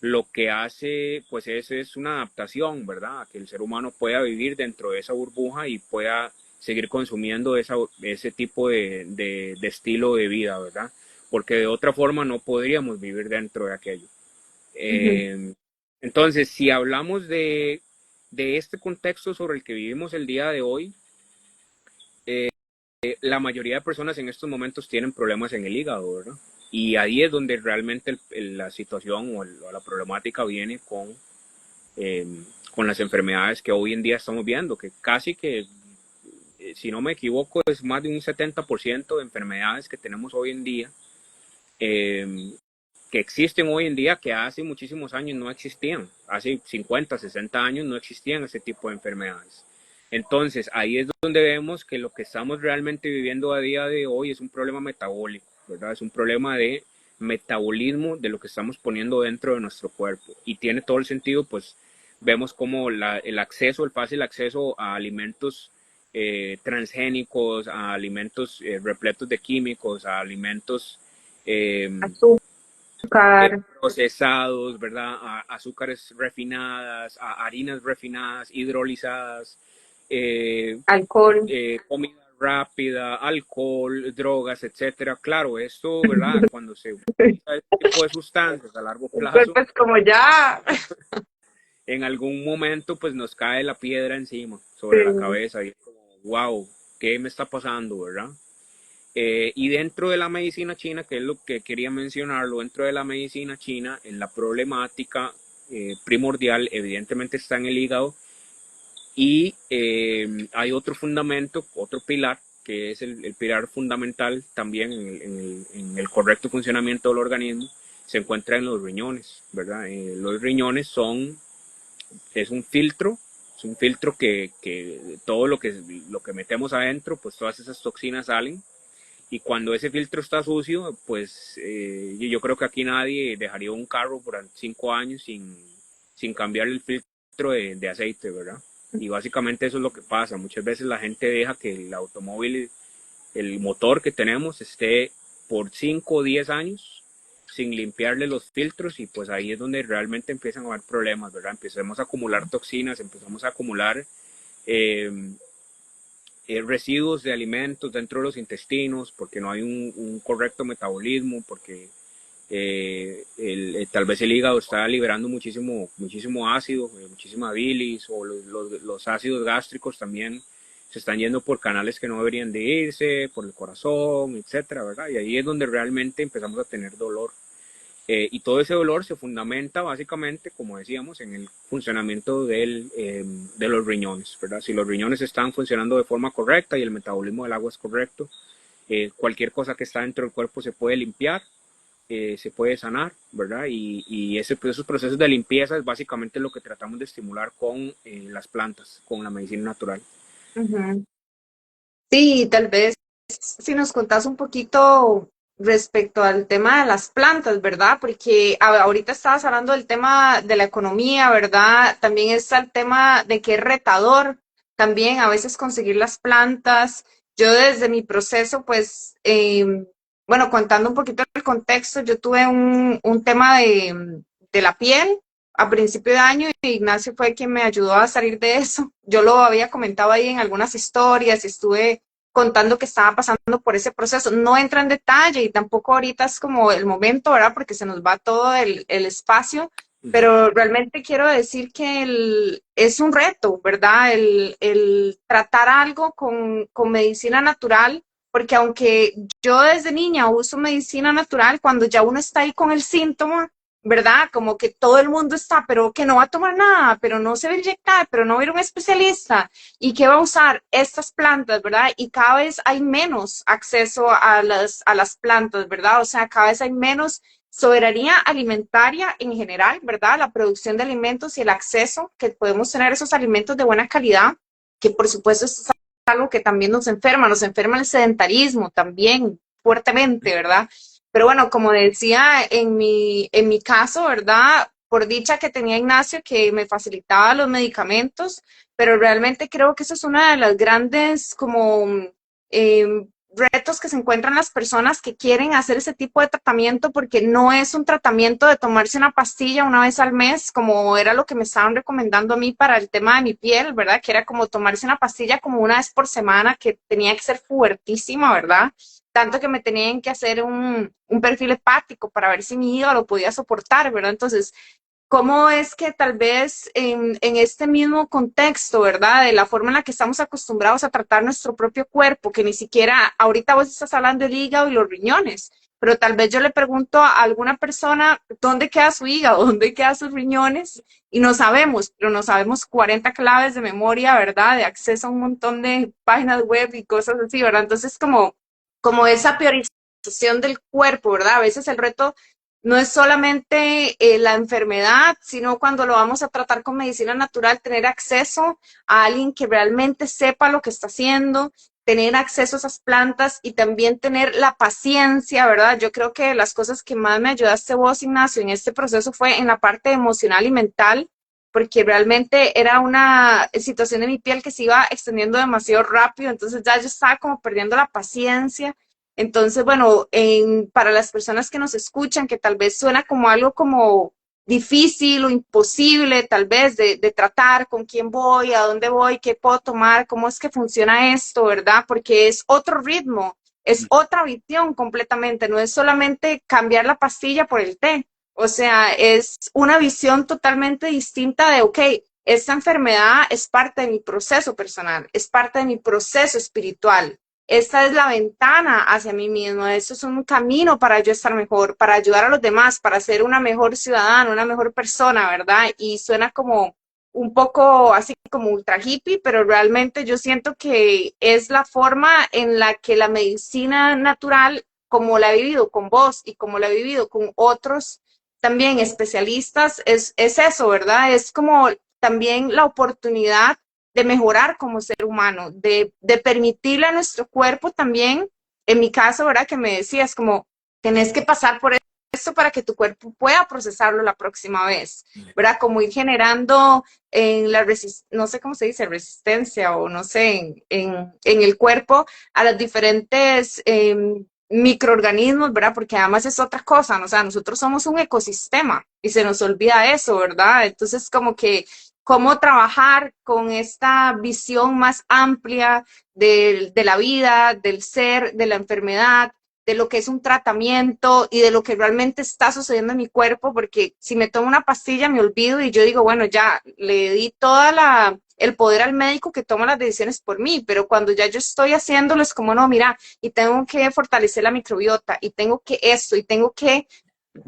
lo que hace pues es una adaptación, ¿verdad? A que el ser humano pueda vivir dentro de esa burbuja y pueda seguir consumiendo ese tipo de estilo de vida, ¿verdad? Porque de otra forma no podríamos vivir dentro de aquello. Ujú. Eh, entonces, si hablamos de este contexto sobre el que vivimos el día de hoy, la mayoría de personas en estos momentos tienen problemas en el hígado, ¿verdad? Y ahí es donde realmente la situación o la problemática viene eh, con las enfermedades que hoy en día estamos viendo, que casi que, si no me equivoco, es más de un 70% de enfermedades que tenemos hoy en día, eh, que existen hoy en día, que hace muchísimos años no existían. Hace 50, 60 años no existían ese tipo de enfermedades. Entonces, ahí es donde vemos que lo que estamos realmente viviendo a día de hoy es un problema metabólico, ¿verdad? Es un problema de metabolismo de lo que estamos poniendo dentro de nuestro cuerpo. Y tiene todo el sentido, pues vemos como el fácil acceso a alimentos transgénicos, a alimentos repletos de químicos, a alimentos eh, Azúcar, procesados, ¿verdad? A azúcares refinadas, a harinas refinadas, hidrolizadas, eh, alcohol. comida rápida, alcohol, drogas, etcétera. Claro, esto, ¿verdad? Cuando se utiliza este tipo de sustancias a largo El plazo, cuerpo es como ya. en algún momento pues nos cae la piedra encima, sobre la Sí. cabeza y es como, wow, ¿qué me está pasando, verdad? Y dentro de la medicina china, que es lo que quería mencionarlo, dentro de la medicina china, en la problemática primordial evidentemente está en el hígado y hay otro fundamento, otro pilar, que es el pilar fundamental también en el correcto funcionamiento del organismo, se encuentra en los riñones, ¿verdad? Los riñones es un filtro que todo lo que metemos adentro, pues todas esas toxinas salen y cuando ese filtro está sucio, pues yo creo que aquí nadie dejaría un carro por 5 años sin cambiar el filtro de aceite, ¿verdad? Y básicamente eso es lo que pasa. Muchas veces la gente deja que el automóvil, el motor que tenemos, esté por 5 o 10 años sin limpiarle los filtros y pues ahí es donde realmente empiezan a haber problemas, ¿verdad? Empezamos a acumular toxinas, empezamos a acumular eh, residuos de alimentos dentro de los intestinos porque no hay un correcto metabolismo, porque tal vez el hígado está liberando muchísimo ácido, muchísima bilis, o los ácidos gástricos también se están yendo por canales que no deberían de irse, por el corazón, etcétera, ¿verdad? Y ahí es donde realmente empezamos a tener dolor. Y todo ese dolor se fundamenta básicamente, como decíamos, en el funcionamiento de los riñones, ¿verdad? Si los riñones están funcionando de forma correcta y el metabolismo del agua es correcto, cualquier cosa que está dentro del cuerpo se puede limpiar, se puede sanar, ¿verdad? Y esos procesos de limpieza es básicamente lo que tratamos de estimular con las plantas, con la medicina natural. Ujú. Sí, tal vez si nos contás un poquito respecto al tema de las plantas, ¿verdad? Porque ahorita estabas hablando del tema de la economía, ¿verdad? También está el tema de que es retador también a veces conseguir las plantas. Yo desde mi proceso, pues, bueno, contando un poquito el contexto, yo tuve un tema de la piel a principio de año y Ignacio fue quien me ayudó a salir de eso. Yo lo había comentado ahí en algunas historias y estuve contando que estaba pasando por ese proceso. No entra en detalle y tampoco ahorita es como el momento, ¿verdad? Porque se nos va todo el espacio, Uh -huh. pero realmente quiero decir que es un reto, ¿verdad? El tratar algo con medicina natural, porque aunque yo desde niña uso medicina natural, cuando ya uno está ahí con el síntoma, ¿verdad? Como que todo el mundo está, pero que no va a tomar nada, pero no se va a inyectar, pero no va a ir a un especialista y que va a usar estas plantas, ¿verdad? Y cada vez hay menos acceso a las plantas, ¿verdad? O sea, cada vez hay menos soberanía alimentaria en general, ¿verdad? La producción de alimentos y el acceso que podemos tener a esos alimentos de buena calidad, que por supuesto es algo que también nos enferma el sedentarismo también fuertemente, ¿verdad? Pero bueno, como decía en mi caso, ¿verdad? Por dicha que tenía Ignacio que me facilitaba los medicamentos, pero realmente creo que eso es una de las grandes como eh, retos que se encuentran las personas que quieren hacer ese tipo de tratamiento porque no es un tratamiento de tomarse una pastilla una vez al mes, como era lo que me estaban recomendando a mí para el tema de mi piel, ¿verdad? Que era como tomarse una pastilla como una vez por semana, que tenía que ser fuertísima, ¿verdad? Tanto que me tenían que hacer un perfil hepático para ver si mi hígado lo podía soportar, ¿verdad? Entonces, ¿cómo es que tal vez en este mismo contexto, ¿verdad? De la forma en la que estamos acostumbrados a tratar nuestro propio cuerpo, que ni siquiera, ahorita vos estás hablando del hígado y los riñones, pero tal vez yo le pregunto a alguna persona, ¿dónde queda su hígado? ¿Dónde quedan sus riñones? Y no sabemos, pero no sabemos 40 claves de memoria, ¿verdad? De acceso a un montón de páginas web y cosas así, ¿verdad? Entonces, como esa priorización del cuerpo, ¿verdad? A veces el reto no es solamente la enfermedad, sino cuando lo vamos a tratar con medicina natural, tener acceso a alguien que realmente sepa lo que está haciendo, tener acceso a esas plantas y también tener la paciencia, ¿verdad? Yo creo que las cosas que más me ayudaste vos, Ignacio, en este proceso fue en la parte emocional y mental, porque realmente era una situación de mi piel que se iba extendiendo demasiado rápido, entonces ya yo estaba como perdiendo la paciencia. Entonces, bueno, para las personas que nos escuchan, que tal vez suena como algo como difícil o imposible, tal vez, de tratar con quién voy, a dónde voy, qué puedo tomar, cómo es que funciona esto, ¿verdad? Porque es otro ritmo, es otra visión completamente, no es solamente cambiar la pastilla por el té, o sea, es una visión totalmente distinta de, ok, esta enfermedad es parte de mi proceso personal, es parte de mi proceso espiritual. Esta es la ventana hacia mí mismo, eso es un camino para yo estar mejor, para ayudar a los demás, para ser una mejor ciudadana, una mejor persona, ¿verdad? Y suena como un poco así como ultra hippie, pero realmente yo siento que es la forma en la que la medicina natural, como la he vivido con vos y como la he vivido con otros también especialistas, es eso, ¿verdad? Es como también la oportunidad de mejorar como ser humano, de permitirle a nuestro cuerpo también, en mi caso, ¿verdad? Que me decías como, tenés que pasar por esto para que tu cuerpo pueda procesarlo la próxima vez, ¿verdad? Como ir generando en la no sé cómo se dice, resistencia o no sé, en el cuerpo a las diferentes microorganismos, ¿verdad? Porque además es otra cosa, ¿no? O sea, nosotros somos un ecosistema y se nos olvida eso, ¿verdad? Entonces, como que cómo trabajar con esta visión más amplia de la vida, del ser, de la enfermedad, de lo que es un tratamiento y de lo que realmente está sucediendo en mi cuerpo, porque si me tomo una pastilla me olvido y yo digo, bueno, ya le di toda el poder al médico que toma las decisiones por mí, pero cuando ya yo estoy haciéndolo es como, no, mira, y tengo que fortalecer la microbiota y tengo que esto y tengo que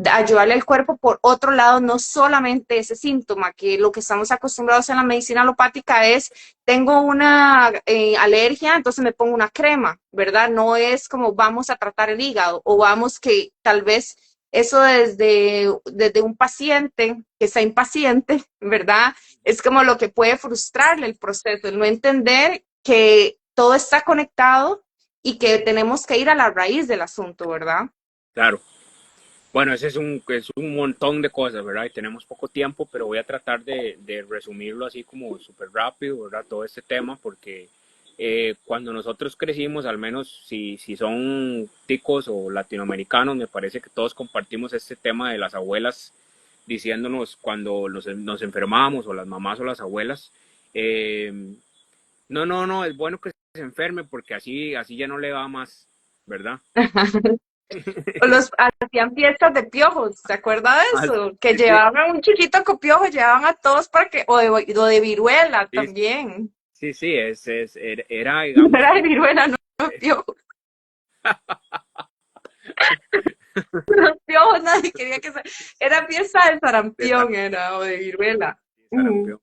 ayudarle al cuerpo por otro lado, no solamente ese síntoma, que lo que estamos acostumbrados en la medicina alopática es, tengo una alergia, entonces me pongo una crema, ¿verdad? No es como vamos a tratar el hígado o vamos que tal vez eso desde un paciente que está impaciente, ¿verdad? Es como lo que puede frustrarle el proceso, el no entender que todo está conectado y que tenemos que ir a la raíz del asunto, ¿verdad? Claro. Bueno, ese es un montón de cosas, ¿verdad? Y tenemos poco tiempo, pero voy a tratar de resumirlo así como súper rápido, ¿verdad? Todo este tema, porque cuando nosotros crecimos, al menos si son ticos o latinoamericanos, me parece que todos compartimos este tema de las abuelas diciéndonos cuando nos enfermamos, o las mamás o las abuelas, eh, no, no, no, es bueno que se enferme porque así ya no le va más, ¿verdad? O los hacían fiestas de piojos, ¿se acuerda de Ah, eso? Que sí, sí, llevaban a un chiquito con piojos, llevaban a todos para que, o de viruela sí, también. sí, sí, era, No digamos, era de como, viruela, no, no piojos. Los piojos nadie quería que se... Era fiesta de de sarampión, era, o de viruela. Mm. sarampión.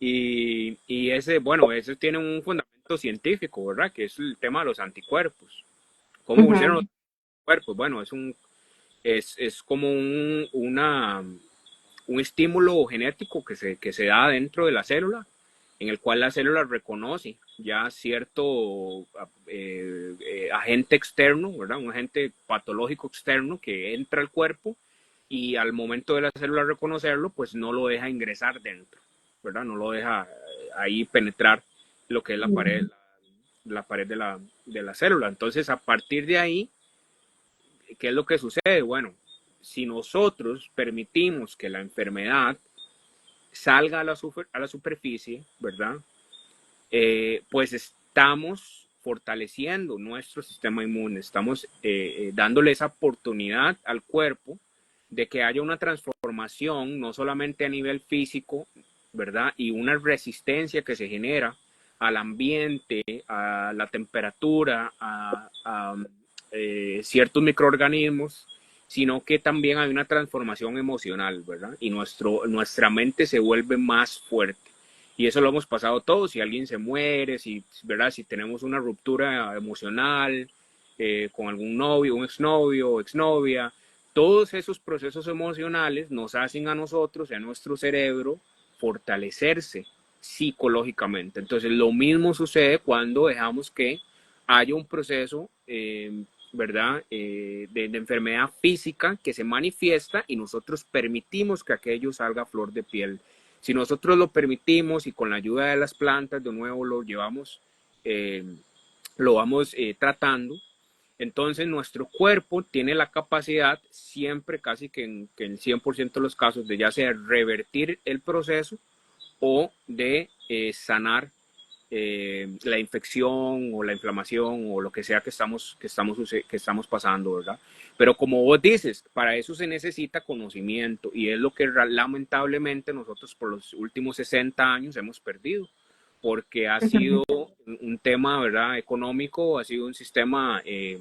Y ese, bueno, ese tiene un fundamento científico, ¿verdad? Que es el tema de los anticuerpos. ¿Cómo funcionan los Ujú, anticuerpos? Bueno, es como un estímulo genético que se da dentro de la célula, en el cual la célula reconoce ya cierto agente externo, ¿verdad? Un agente patológico externo que entra al cuerpo, y al momento de la célula reconocerlo, pues no lo deja ingresar dentro, ¿verdad? No lo deja ahí penetrar lo que es ujú, la pared de la célula. Entonces, a partir de ahí, ¿qué es lo que sucede? Bueno, si nosotros permitimos que la enfermedad salga a la superficie, ¿verdad? Pues estamos fortaleciendo nuestro sistema inmune, estamos dándole esa oportunidad al cuerpo de que haya una transformación, no solamente a nivel físico, ¿verdad? Y una resistencia que se genera al ambiente, a la temperatura, a ciertos microorganismos, sino que también hay una transformación emocional, ¿verdad? Y nuestra mente se vuelve más fuerte. Y eso lo hemos pasado todos. Si alguien se muere, ¿verdad? Si tenemos una ruptura emocional con algún novio, un exnovio o exnovia, todos esos procesos emocionales nos hacen a nosotros, a nuestro cerebro, fortalecerse psicológicamente. Entonces, lo mismo sucede cuando dejamos que haya un proceso, ¿verdad?, de enfermedad física que se manifiesta, y nosotros permitimos que aquello salga a flor de piel. Si nosotros lo permitimos y con la ayuda de las plantas, de nuevo eh, lo vamos tratando, entonces nuestro cuerpo tiene la capacidad siempre, casi que en 100% de los casos, de ya sea revertir el proceso o de sanar la infección o la inflamación o lo que sea que estamos pasando, ¿verdad? Pero como vos dices, para eso se necesita conocimiento, y es lo que lamentablemente nosotros por los últimos 60 años hemos perdido, porque ha sido ujú. un tema, ¿verdad?, económico, ha sido un sistema de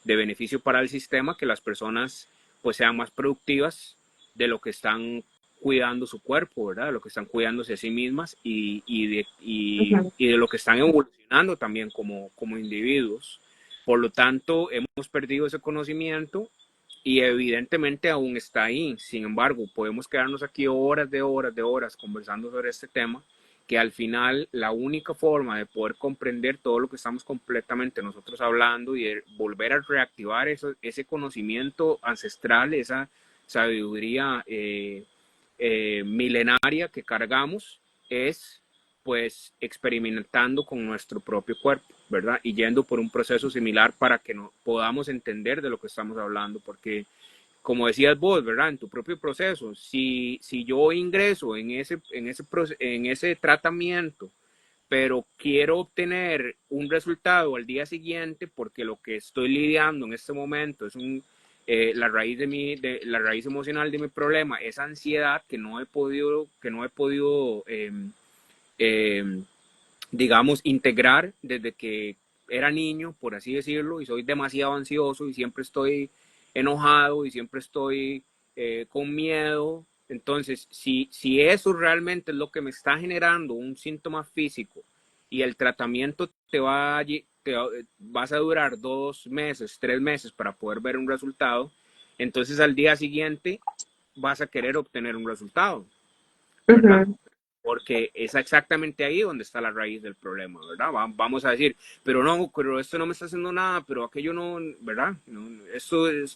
beneficio para el sistema, que las personas pues sean más productivas de lo que están cuidando su cuerpo, ¿verdad? De lo que están cuidándose a sí mismas, Ujú. y de lo que están evolucionando también como individuos. Por lo tanto, hemos perdido ese conocimiento, y evidentemente aún está ahí. Sin embargo, podemos quedarnos aquí horas de horas de horas conversando sobre este tema, que al final la única forma de poder comprender todo lo que estamos completamente nosotros hablando, y de volver a reactivar ese conocimiento ancestral, esa sabiduría milenaria que cargamos, es pues experimentando con nuestro propio cuerpo, ¿verdad? Y yendo por un proceso similar para que no, podamos entender de lo que estamos hablando, porque como decías vos, ¿verdad? En tu propio proceso, si yo ingreso en ese tratamiento, pero quiero obtener un resultado al día siguiente porque lo que estoy lidiando en este momento es la raíz emocional de mi problema, esa ansiedad que no he podido digamos, integrar desde que era niño, por así decirlo, y soy demasiado ansioso y siempre estoy enojado y siempre estoy con miedo. Entonces, si eso realmente es lo que me está generando un síntoma físico y el tratamiento vas a durar 2 meses, 3 meses para poder ver un resultado, entonces al día siguiente vas a querer obtener un resultado, ¿verdad? Ujú. Porque es exactamente ahí donde está la raíz del problema, ¿verdad? Vamos a decir, pero esto no me está haciendo nada, pero aquello no, ¿verdad? No,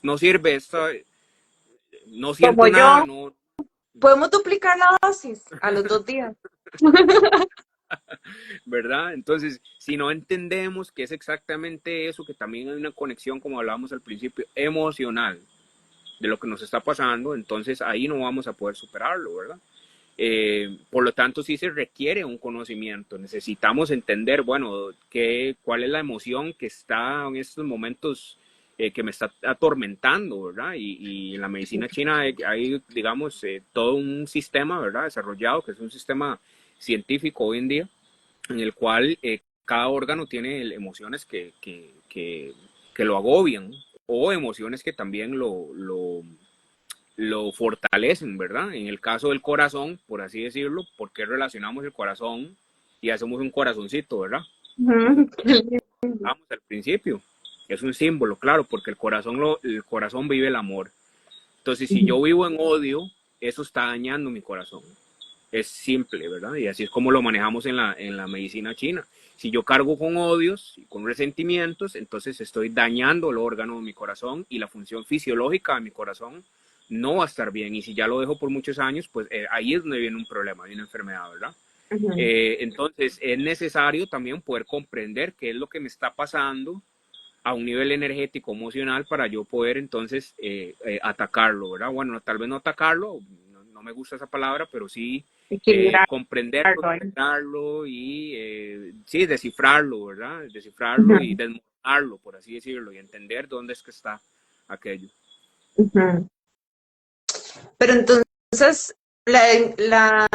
no sirve, esto no Como siento nada, yo, no, podemos duplicar la dosis a los 2 días. ¿verdad? Entonces, si no entendemos que es exactamente eso, que también hay una conexión, como hablábamos al principio, emocional de lo que nos está pasando, entonces ahí no vamos a poder superarlo, ¿verdad? Por lo tanto, sí se requiere un conocimiento. Necesitamos entender, bueno, cuál es la emoción que está en estos momentos que me está atormentando, ¿verdad? Y en la medicina china hay digamos, todo un sistema, ¿verdad? Desarrollado, que es un sistema científico hoy en día, en el cual cada órgano tiene emociones que lo agobian o emociones que también lo fortalecen, ¿verdad? En el caso del corazón, por así decirlo, ¿por qué relacionamos el corazón y hacemos un corazoncito, ¿verdad? Ujú. Vamos al principio. Es un símbolo, claro, porque el corazón vive el amor. Entonces, si yo vivo en odio, eso está dañando mi corazón. Es simple, ¿verdad? Y así es como lo manejamos en la medicina china. Si yo cargo con odios y con resentimientos, entonces estoy dañando el órgano de mi corazón y la función fisiológica de mi corazón no va a estar bien. Y si ya lo dejo por muchos años, pues ahí es donde viene un problema, hay una enfermedad, ¿verdad? Ujú. Entonces es necesario también poder comprender qué es lo que me está pasando a un nivel energético, emocional, para yo poder entonces atacarlo, ¿verdad? Bueno, tal vez no atacarlo, no me gusta esa palabra, pero sí Equilibrarlo comprenderlo, ahí. integrarlo y sí, descifrarlo, ¿verdad? Descifrarlo y Ujú, desmontarlo, por así decirlo, y entender dónde es que está aquello. ujú. Pero entonces, la,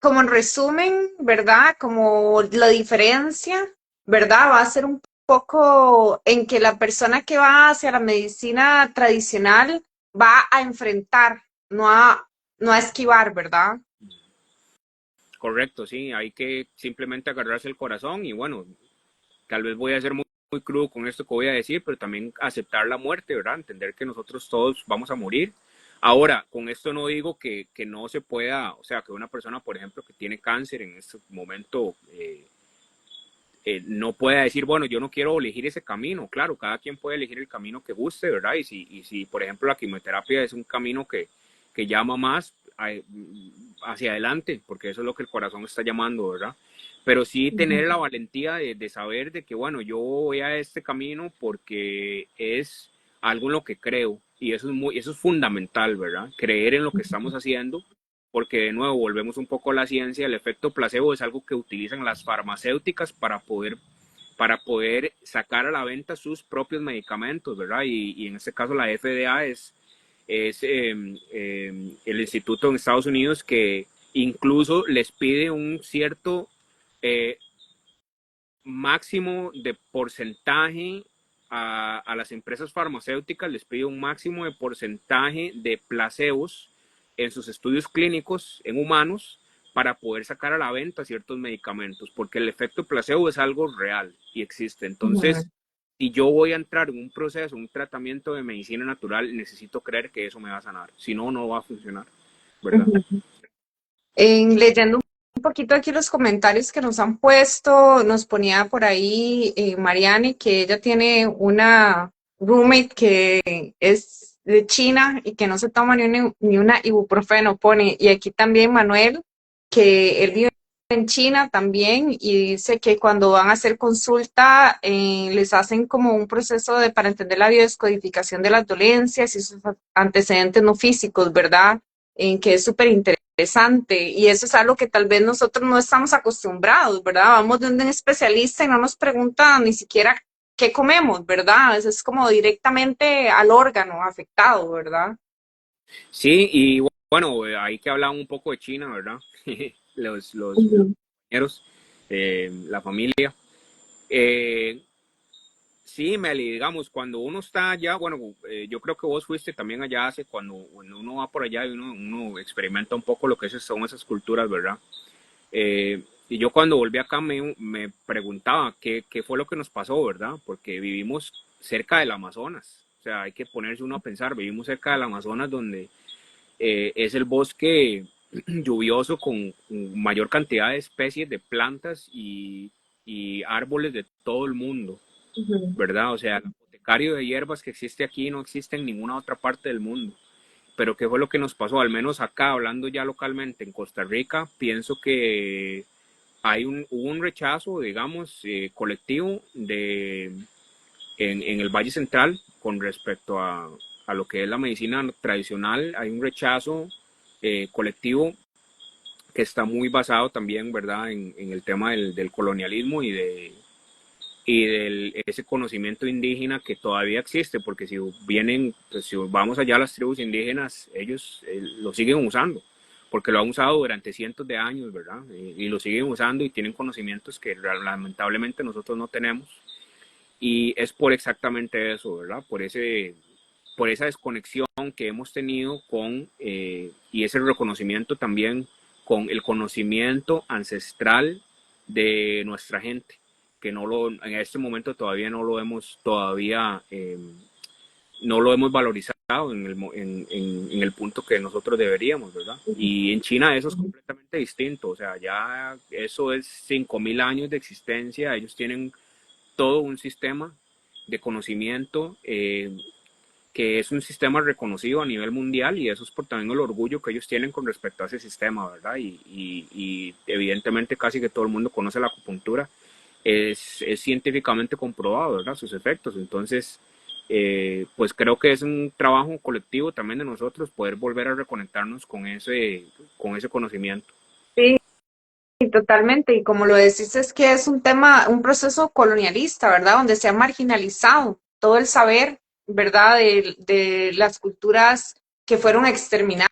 como en resumen, ¿verdad? Como la diferencia, ¿verdad? Va a ser un poco en que la persona que va hacia la medicina tradicional va a enfrentar, no a esquivar, ¿verdad? Correcto, sí, hay que simplemente agarrarse el corazón y bueno, tal vez voy a ser muy crudo con esto que voy a decir, pero también aceptar la muerte, ¿verdad? Entender que nosotros todos vamos a morir. Ahora, con esto no digo que no se pueda, o sea, que una persona, por ejemplo, que tiene cáncer en este momento, no pueda decir, bueno, yo no quiero elegir ese camino. Claro, cada quien puede elegir el camino que guste, ¿verdad? Y si por ejemplo, la quimioterapia es un camino que llama más hacia adelante, porque eso es lo que el corazón está llamando, ¿verdad? Pero sí tener la valentía de saber de que, bueno, yo voy a este camino porque es algo en lo que creo. Y eso es fundamental, ¿verdad? Creer en lo que estamos haciendo, porque de nuevo volvemos un poco a la ciencia. El efecto placebo es algo que utilizan las farmacéuticas para poder sacar a la venta sus propios medicamentos, ¿verdad? Y en este caso la FDA es el instituto en Estados Unidos que incluso les pide un cierto eh, máximo de porcentaje a las empresas farmacéuticas, les pide un máximo de porcentaje de placebos en sus estudios clínicos en humanos para poder sacar a la venta ciertos medicamentos, porque el efecto placebo es algo real y existe. Ujú, Entonces, si yo voy a entrar en un proceso, un tratamiento de medicina natural, necesito creer que eso me va a sanar, si no, no va a funcionar, ¿verdad? ujú. Leyendo un poquito aquí los comentarios que nos han puesto, nos ponía por ahí Mariani que ella tiene una roommate que es de China y que no se toma ni una ibuprofeno, pone. Y aquí también Manuel, que él vive en China también y dice que cuando van a hacer consulta les hacen como un proceso para entender la biodescodificación de las dolencias y sus antecedentes no físicos, ¿verdad? Que es súper interesante y eso es algo que tal vez nosotros no estamos acostumbrados, ¿verdad? Vamos de un especialista y no nos preguntan ni siquiera qué comemos, ¿verdad? Eso es como directamente al órgano afectado, ¿verdad? Sí, y bueno, hay que hablar un poco de China, ¿verdad? Los Ujú, compañeros, la familia. Eh, sí, Meli, digamos, cuando uno está allá, bueno, yo creo que vos fuiste también allá hace cuando uno va por allá y uno experimenta un poco lo que son esas culturas, ¿verdad? Y yo cuando volví acá me preguntaba qué fue lo que nos pasó, ¿verdad? Porque vivimos cerca del Amazonas. O sea, hay que ponerse uno a pensar, vivimos cerca del Amazonas donde es el bosque lluvioso con mayor cantidad de especies de plantas y árboles de todo el mundo, ujú. ¿verdad? O sea, el apotecario de hierbas que existe aquí no existe en ninguna otra parte del mundo. Pero ¿qué fue lo que nos pasó? Al menos acá, hablando ya localmente en Costa Rica, pienso que hubo un rechazo, digamos, colectivo en el Valle Central con respecto a lo que es la medicina tradicional. Hay un rechazo colectivo que está muy basado también, ¿verdad?, en el tema del colonialismo y ese conocimiento indígena que todavía existe, porque si vienen, pues si vamos allá a las tribus indígenas, ellos lo siguen usando, porque lo han usado durante cientos de años, ¿verdad? Y lo siguen usando y tienen conocimientos que lamentablemente nosotros no tenemos. Y es por exactamente eso, ¿verdad? Por esa desconexión que hemos tenido y ese reconocimiento también con el conocimiento ancestral de nuestra gente, que en este momento todavía no lo hemos valorizado en el punto que nosotros deberíamos, ¿verdad? Y en China eso es completamente distinto, o sea, ya eso es 5.000 años de existencia, ellos tienen todo un sistema de conocimiento que es un sistema reconocido a nivel mundial y eso es por también el orgullo que ellos tienen con respecto a ese sistema, ¿verdad? Y evidentemente casi que todo el mundo conoce la acupuntura, es científicamente comprobado, ¿verdad? Sus efectos. Entonces, pues creo que es un trabajo colectivo también de nosotros poder volver a reconectarnos con ese conocimiento. Sí, totalmente. Y como lo decís, es que es un tema, un proceso colonialista, ¿verdad? Donde se ha marginalizado todo el saber, ¿verdad? De las culturas que fueron exterminadas,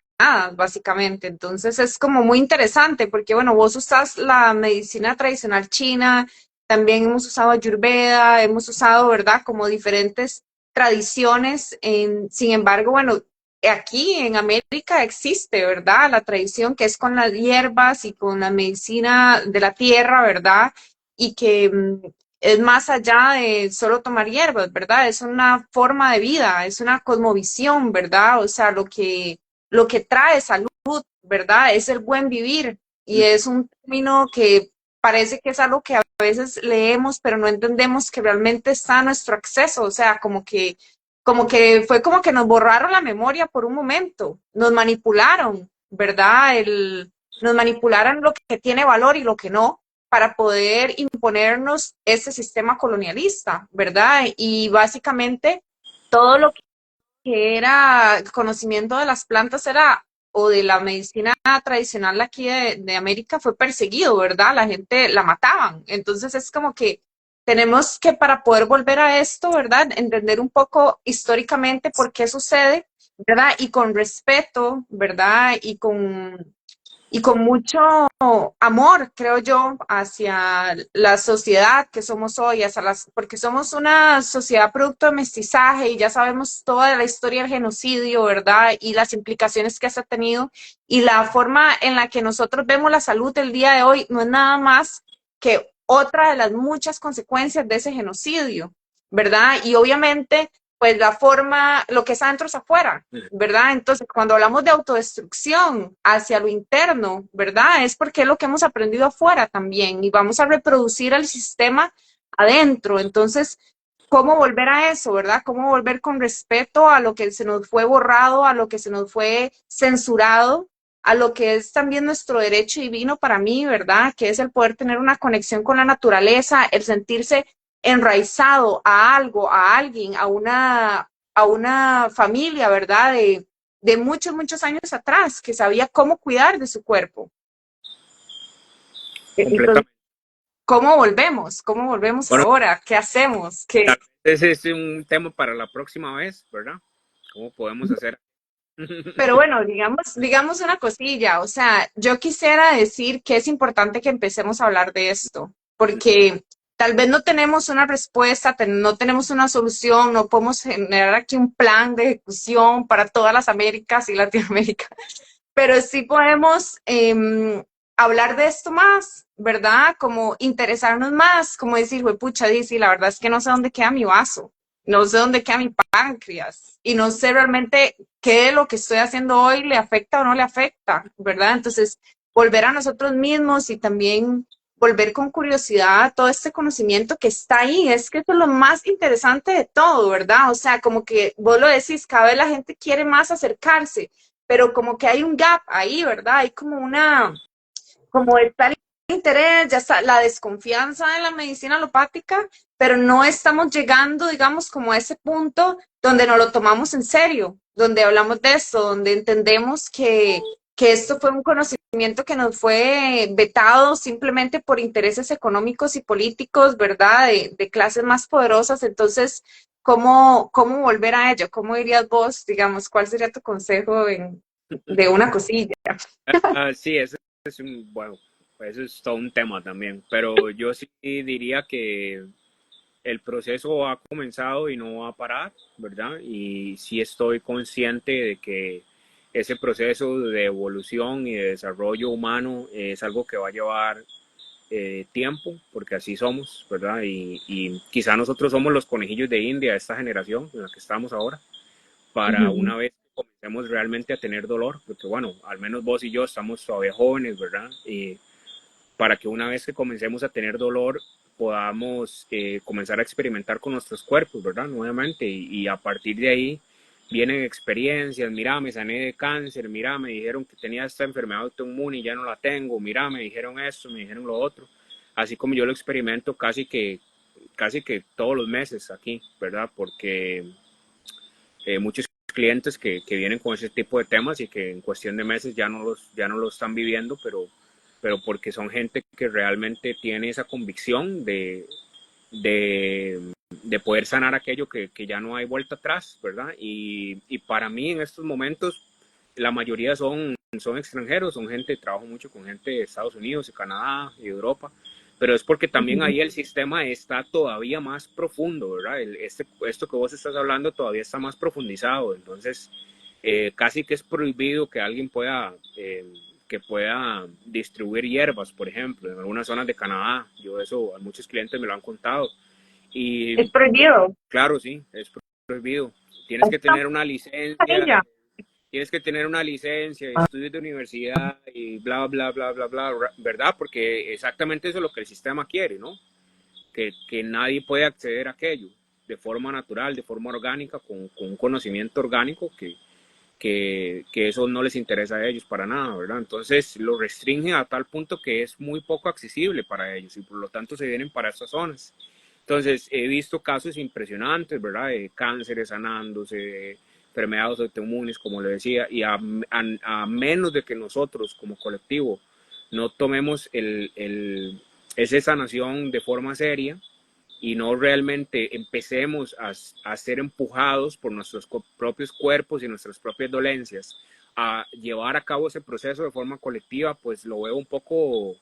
básicamente. Entonces es como muy interesante porque, bueno, vos usás la medicina tradicional china, también hemos usado Ayurveda, hemos usado, ¿verdad? Como diferentes tradiciones. Sin embargo, bueno, aquí en América existe, ¿verdad? La tradición que es con las hierbas y con la medicina de la tierra, ¿verdad? Y que es más allá de solo tomar hierbas, ¿verdad? Es una forma de vida, es una cosmovisión, ¿verdad? O sea, lo que trae salud, ¿verdad? Es el buen vivir y es un término que parece que es algo que a veces leemos, pero no entendemos que realmente está a nuestro acceso, o sea, como que fue como que nos borraron la memoria por un momento, nos manipularon, ¿verdad? Nos manipularon lo que tiene valor y lo que no, para poder imponernos ese sistema colonialista, ¿verdad? Y básicamente todo lo que era conocimiento de las plantas era o de la medicina tradicional aquí de América fue perseguido, ¿verdad? La gente la mataban. Entonces es como que tenemos que para poder volver a esto, ¿verdad? Entender un poco históricamente por qué sucede, ¿verdad? Y con respeto, ¿verdad? Y con mucho amor, creo yo, hacia la sociedad que somos hoy, porque somos una sociedad producto de mestizaje y ya sabemos toda la historia del genocidio, ¿verdad? Y las implicaciones que eso ha tenido y la forma en la que nosotros vemos la salud del día de hoy no es nada más que otra de las muchas consecuencias de ese genocidio, ¿verdad? Y obviamente, pues la forma, lo que es adentro es afuera, ¿verdad? Entonces, cuando hablamos de autodestrucción hacia lo interno, ¿verdad? Es porque es lo que hemos aprendido afuera también y vamos a reproducir el sistema adentro. Entonces, ¿cómo volver a eso, verdad? ¿Cómo volver con respeto a lo que se nos fue borrado, a lo que se nos fue censurado? a lo que es también nuestro derecho divino para mí, ¿verdad? Que es el poder tener una conexión con la naturaleza, el sentirse enraizado a algo, a alguien, a una familia, ¿verdad? De muchos, muchos años atrás, que sabía cómo cuidar de su cuerpo. Entonces, completamente. ¿cómo volvemos? ¿Cómo volvemos Bueno, ahora? ¿Qué hacemos? tal ¿Qué? vez ese es un tema para la próxima vez, ¿verdad? ¿Cómo podemos hacer? Pero bueno, digamos una cosilla, o sea, yo quisiera decir que es importante que empecemos a hablar de esto, porque tal vez no tenemos una respuesta, no tenemos una solución, no podemos generar aquí un plan de ejecución para todas las Américas y Latinoamérica, pero sí podemos hablar de esto más, ¿verdad? Como interesarnos más, como decir, pucha, dice, la verdad es que no sé dónde queda mi vaso, no sé dónde queda mi páncreas y no sé realmente qué de lo que estoy haciendo hoy le afecta o no le afecta, ¿verdad? Entonces, volver a nosotros mismos y también volver con curiosidad a todo este conocimiento que está ahí, es que eso es lo más interesante de todo, ¿verdad? O sea, como que vos lo decís, cada vez la gente quiere más acercarse, pero como que hay un gap ahí, ¿verdad? Hay como como está el interés, ya está la desconfianza en la medicina alopática, pero no estamos llegando, digamos, como a ese punto donde nos lo tomamos en serio, donde hablamos de esto, donde entendemos que esto fue un conocimiento que nos fue vetado simplemente por intereses económicos y políticos, ¿verdad? De clases más poderosas. Entonces, ¿cómo volver a ello? ¿Cómo dirías vos, digamos, cuál sería tu consejo de una cosilla? Sí, eso es un, bueno, eso es todo un tema también, pero yo sí diría que el proceso ha comenzado y no va a parar, ¿verdad? Y sí estoy consciente de que ese proceso de evolución y de desarrollo humano es algo que va a llevar tiempo, porque así somos, ¿verdad? Y quizá nosotros somos los conejillos de India de esta generación en la que estamos ahora, para Ujú. una vez que comencemos realmente a tener dolor, porque bueno, al menos vos y yo estamos todavía jóvenes, ¿verdad? Y para que una vez que comencemos a tener dolor podamos comenzar a experimentar con nuestros cuerpos, ¿verdad? Nuevamente, y a partir de ahí vienen experiencias, mira, me sané de cáncer, mira, me dijeron que tenía esta enfermedad autoinmune y ya no la tengo, mira, me dijeron esto, me dijeron lo otro, así como yo lo experimento casi que todos los meses aquí, ¿verdad? Porque muchos clientes que vienen con ese tipo de temas y que en cuestión de meses ya no lo están viviendo, pero porque son gente que realmente tiene esa convicción de poder sanar aquello que ya no hay vuelta atrás, ¿verdad? Y para mí en estos momentos la mayoría son extranjeros, son gente, trabajo mucho con gente de Estados Unidos, y Canadá y Europa, pero es porque también Ujú. ahí el sistema está todavía más profundo, ¿verdad? Esto que vos estás hablando todavía está más profundizado, entonces casi que es prohibido que alguien que pueda distribuir hierbas, por ejemplo, en algunas zonas de Canadá. Yo eso a muchos clientes me lo han contado. Es Y prohibido. claro, sí, es prohibido. Tienes que tener una licencia, Ella. tienes que tener una licencia, estudios de universidad y bla, bla, bla, bla, bla, ¿verdad? Porque exactamente eso es lo que el sistema quiere, ¿no? Que nadie puede acceder a aquello de forma natural, de forma orgánica, con un conocimiento orgánico que eso no les interesa a ellos para nada, ¿verdad? Entonces lo restringen a tal punto que es muy poco accesible para ellos y por lo tanto se vienen para estas zonas. Entonces he visto casos impresionantes, ¿verdad? De cánceres sanándose, de enfermedades autoinmunes, como le decía, y a menos de que nosotros como colectivo no tomemos esa sanación de forma seria, y no realmente empecemos a ser empujados por nuestros propios cuerpos y nuestras propias dolencias a llevar a cabo ese proceso de forma colectiva, pues lo veo un poco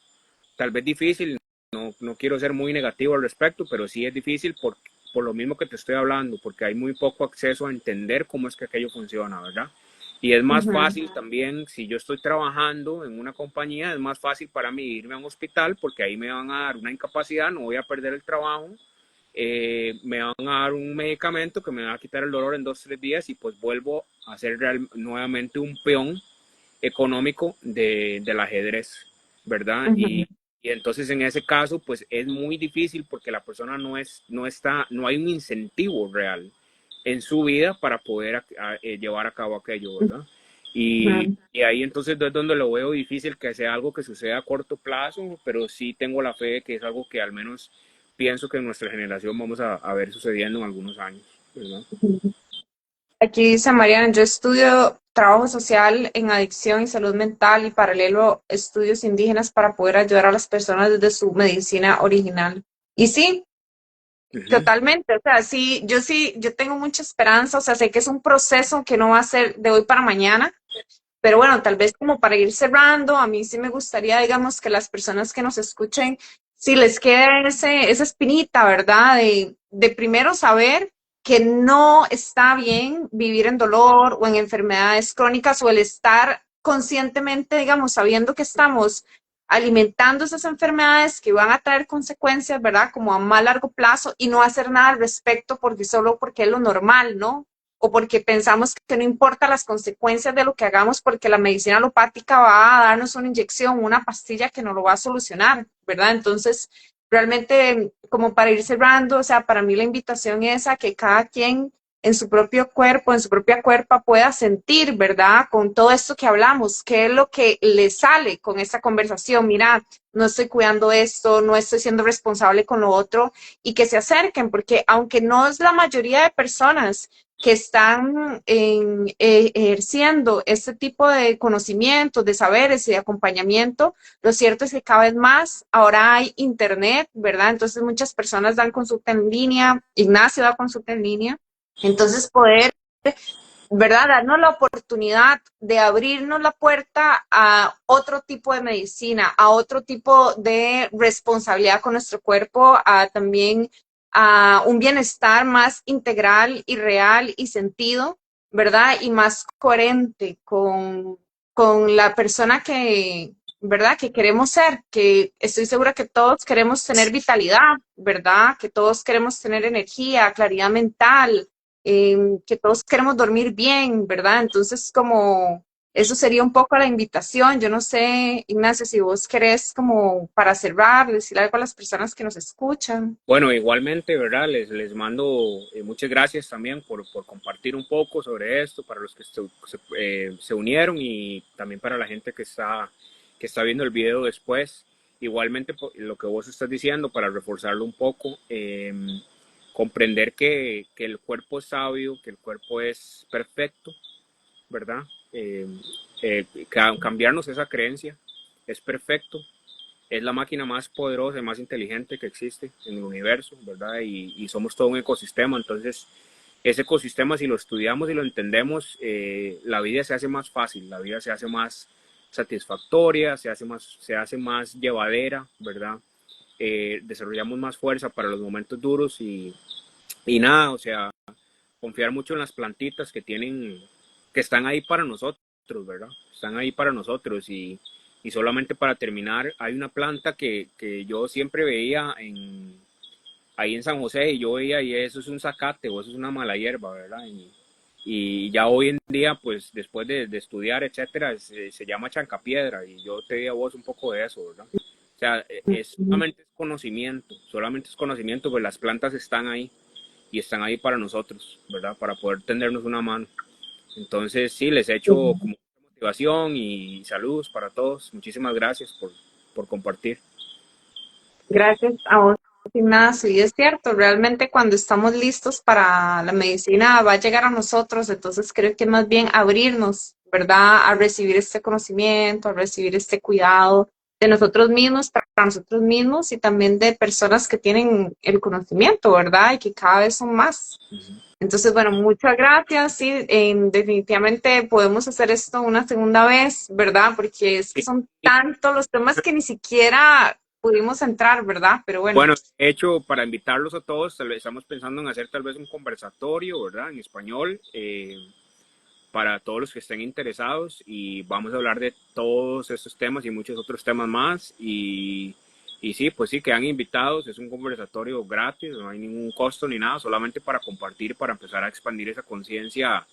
tal vez difícil. No quiero ser muy negativo al respecto, pero sí es difícil por lo mismo que te estoy hablando, porque hay muy poco acceso a entender cómo es que aquello funciona, ¿verdad? Y es más Ujú. fácil también, si yo estoy trabajando en una compañía, es más fácil para mí irme a un hospital porque ahí me van a dar una incapacidad, no voy a perder el trabajo, me van a dar un medicamento que me va a quitar el dolor en 2 o 3 días y pues vuelvo a ser nuevamente un peón económico del ajedrez, ¿verdad? Ujú. Y entonces en ese caso pues es muy difícil porque la persona no hay un incentivo real en su vida para poder llevar a cabo aquello, ¿verdad? Y ahí entonces es donde lo veo difícil que sea algo que suceda a corto plazo, pero sí tengo la fe de que es algo que al menos pienso que en nuestra generación vamos a ver sucediendo en algunos años, ¿verdad? Aquí dice Mariana, yo estudio trabajo social en adicción y salud mental y paralelo estudios indígenas para poder ayudar a las personas desde su medicina original. Y sí, Ujú. totalmente, o sea, sí, yo tengo mucha esperanza, o sea, sé que es un proceso que no va a ser de hoy para mañana, pero bueno, tal vez como para ir cerrando, a mí sí me gustaría, digamos, que las personas que nos escuchen, si les queda esa espinita, ¿verdad? De primero saber que no está bien vivir en dolor o en enfermedades crónicas o el estar conscientemente, digamos, sabiendo que estamos alimentando esas enfermedades que van a traer consecuencias, ¿verdad? Como a más largo plazo y no hacer nada al respecto porque solo porque es lo normal, ¿no? O porque pensamos que no importa las consecuencias de lo que hagamos porque la medicina alopática va a darnos una inyección, una pastilla que no lo va a solucionar, ¿verdad? Entonces, realmente, como para ir cerrando, o sea, para mí la invitación es a que cada quien en su propio cuerpo, en su propia cuerpa pueda sentir, ¿verdad? Con todo esto que hablamos, qué es lo que le sale con esta conversación. Mira, no estoy cuidando esto, no estoy siendo responsable con lo otro y que se acerquen, porque aunque no es la mayoría de personas que están ejerciendo este tipo de conocimientos, de saberes y de acompañamiento, lo cierto es que cada vez más ahora hay internet, ¿verdad? Entonces muchas personas dan consulta en línea, Ignacio da consulta en línea, entonces poder, ¿verdad? Darnos la oportunidad de abrirnos la puerta a otro tipo de medicina, a otro tipo de responsabilidad con nuestro cuerpo, a también a un bienestar más integral y real y sentido, ¿verdad? Y más coherente con la persona que, ¿verdad? Que queremos ser, que estoy segura que todos queremos tener vitalidad, ¿verdad? Que todos queremos tener energía, claridad mental, que todos queremos dormir bien, ¿verdad? Entonces, como eso sería un poco la invitación. Yo no sé, Ignacio, si vos querés como para cerrar, decir algo a las personas que nos escuchan. Bueno, igualmente, ¿verdad? Les mando muchas gracias también por compartir un poco sobre esto, para los que se unieron y también para la gente que está viendo el video después. Igualmente, lo que vos estás diciendo, para reforzarlo un poco, comprender que el cuerpo es sabio, que el cuerpo es perfecto, ¿verdad? Eh, Cambiarnos esa creencia, es perfecto, es la máquina más poderosa y más inteligente que existe en el universo, ¿verdad? Y somos todo un ecosistema, entonces ese ecosistema, si lo estudiamos y lo entendemos, la vida se hace más fácil, la vida se hace más satisfactoria, se hace más llevadera, ¿verdad? Desarrollamos más fuerza para los momentos duros y nada, o sea, confiar mucho en las plantitas que están ahí para nosotros, ¿verdad? Están ahí para nosotros y solamente para terminar, hay una planta que yo siempre veía ahí en San José y yo veía y eso es un zacate o eso es una mala hierba, ¿verdad? Y ya hoy en día, pues después de estudiar, etcétera, se llama chancapiedra y yo te di a vos un poco de eso, ¿verdad? O sea, solamente es conocimiento, pues las plantas están ahí y están ahí para nosotros, ¿verdad? Para poder tendernos una mano. Entonces, sí, les echo como motivación y saludos para todos. Muchísimas gracias por compartir. Gracias a vos, Ignacio. Y es cierto, realmente cuando estamos listos para la medicina va a llegar a nosotros, entonces creo que más bien abrirnos, ¿verdad? A recibir este conocimiento, a recibir este cuidado de nosotros mismos, para nosotros mismos y también de personas que tienen el conocimiento, ¿verdad? Y que cada vez son más. Entonces, bueno, muchas gracias. Sí, definitivamente podemos hacer esto una segunda vez, ¿verdad? Porque es que son tantos los temas que ni siquiera pudimos entrar, ¿verdad? Pero bueno, Bueno, de hecho, para invitarlos a todos, tal vez estamos pensando en hacer tal vez un conversatorio, ¿verdad? En español, para todos los que estén interesados y vamos a hablar de todos estos temas y muchos otros temas más y sí, pues sí, quedan invitados, es un conversatorio gratis, no hay ningún costo ni nada, solamente para compartir, para empezar a expandir esa conciencia,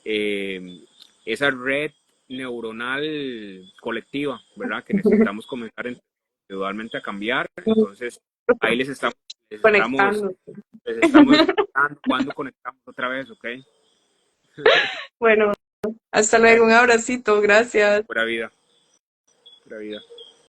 eh, esa red neuronal colectiva, ¿verdad? Que necesitamos comenzar individualmente a cambiar, entonces ahí les estamos, conectando. les estamos explicando cuándo conectamos otra vez, ¿ok? Bueno, Hasta luego, un abracito, gracias. Pura vida, pura vida.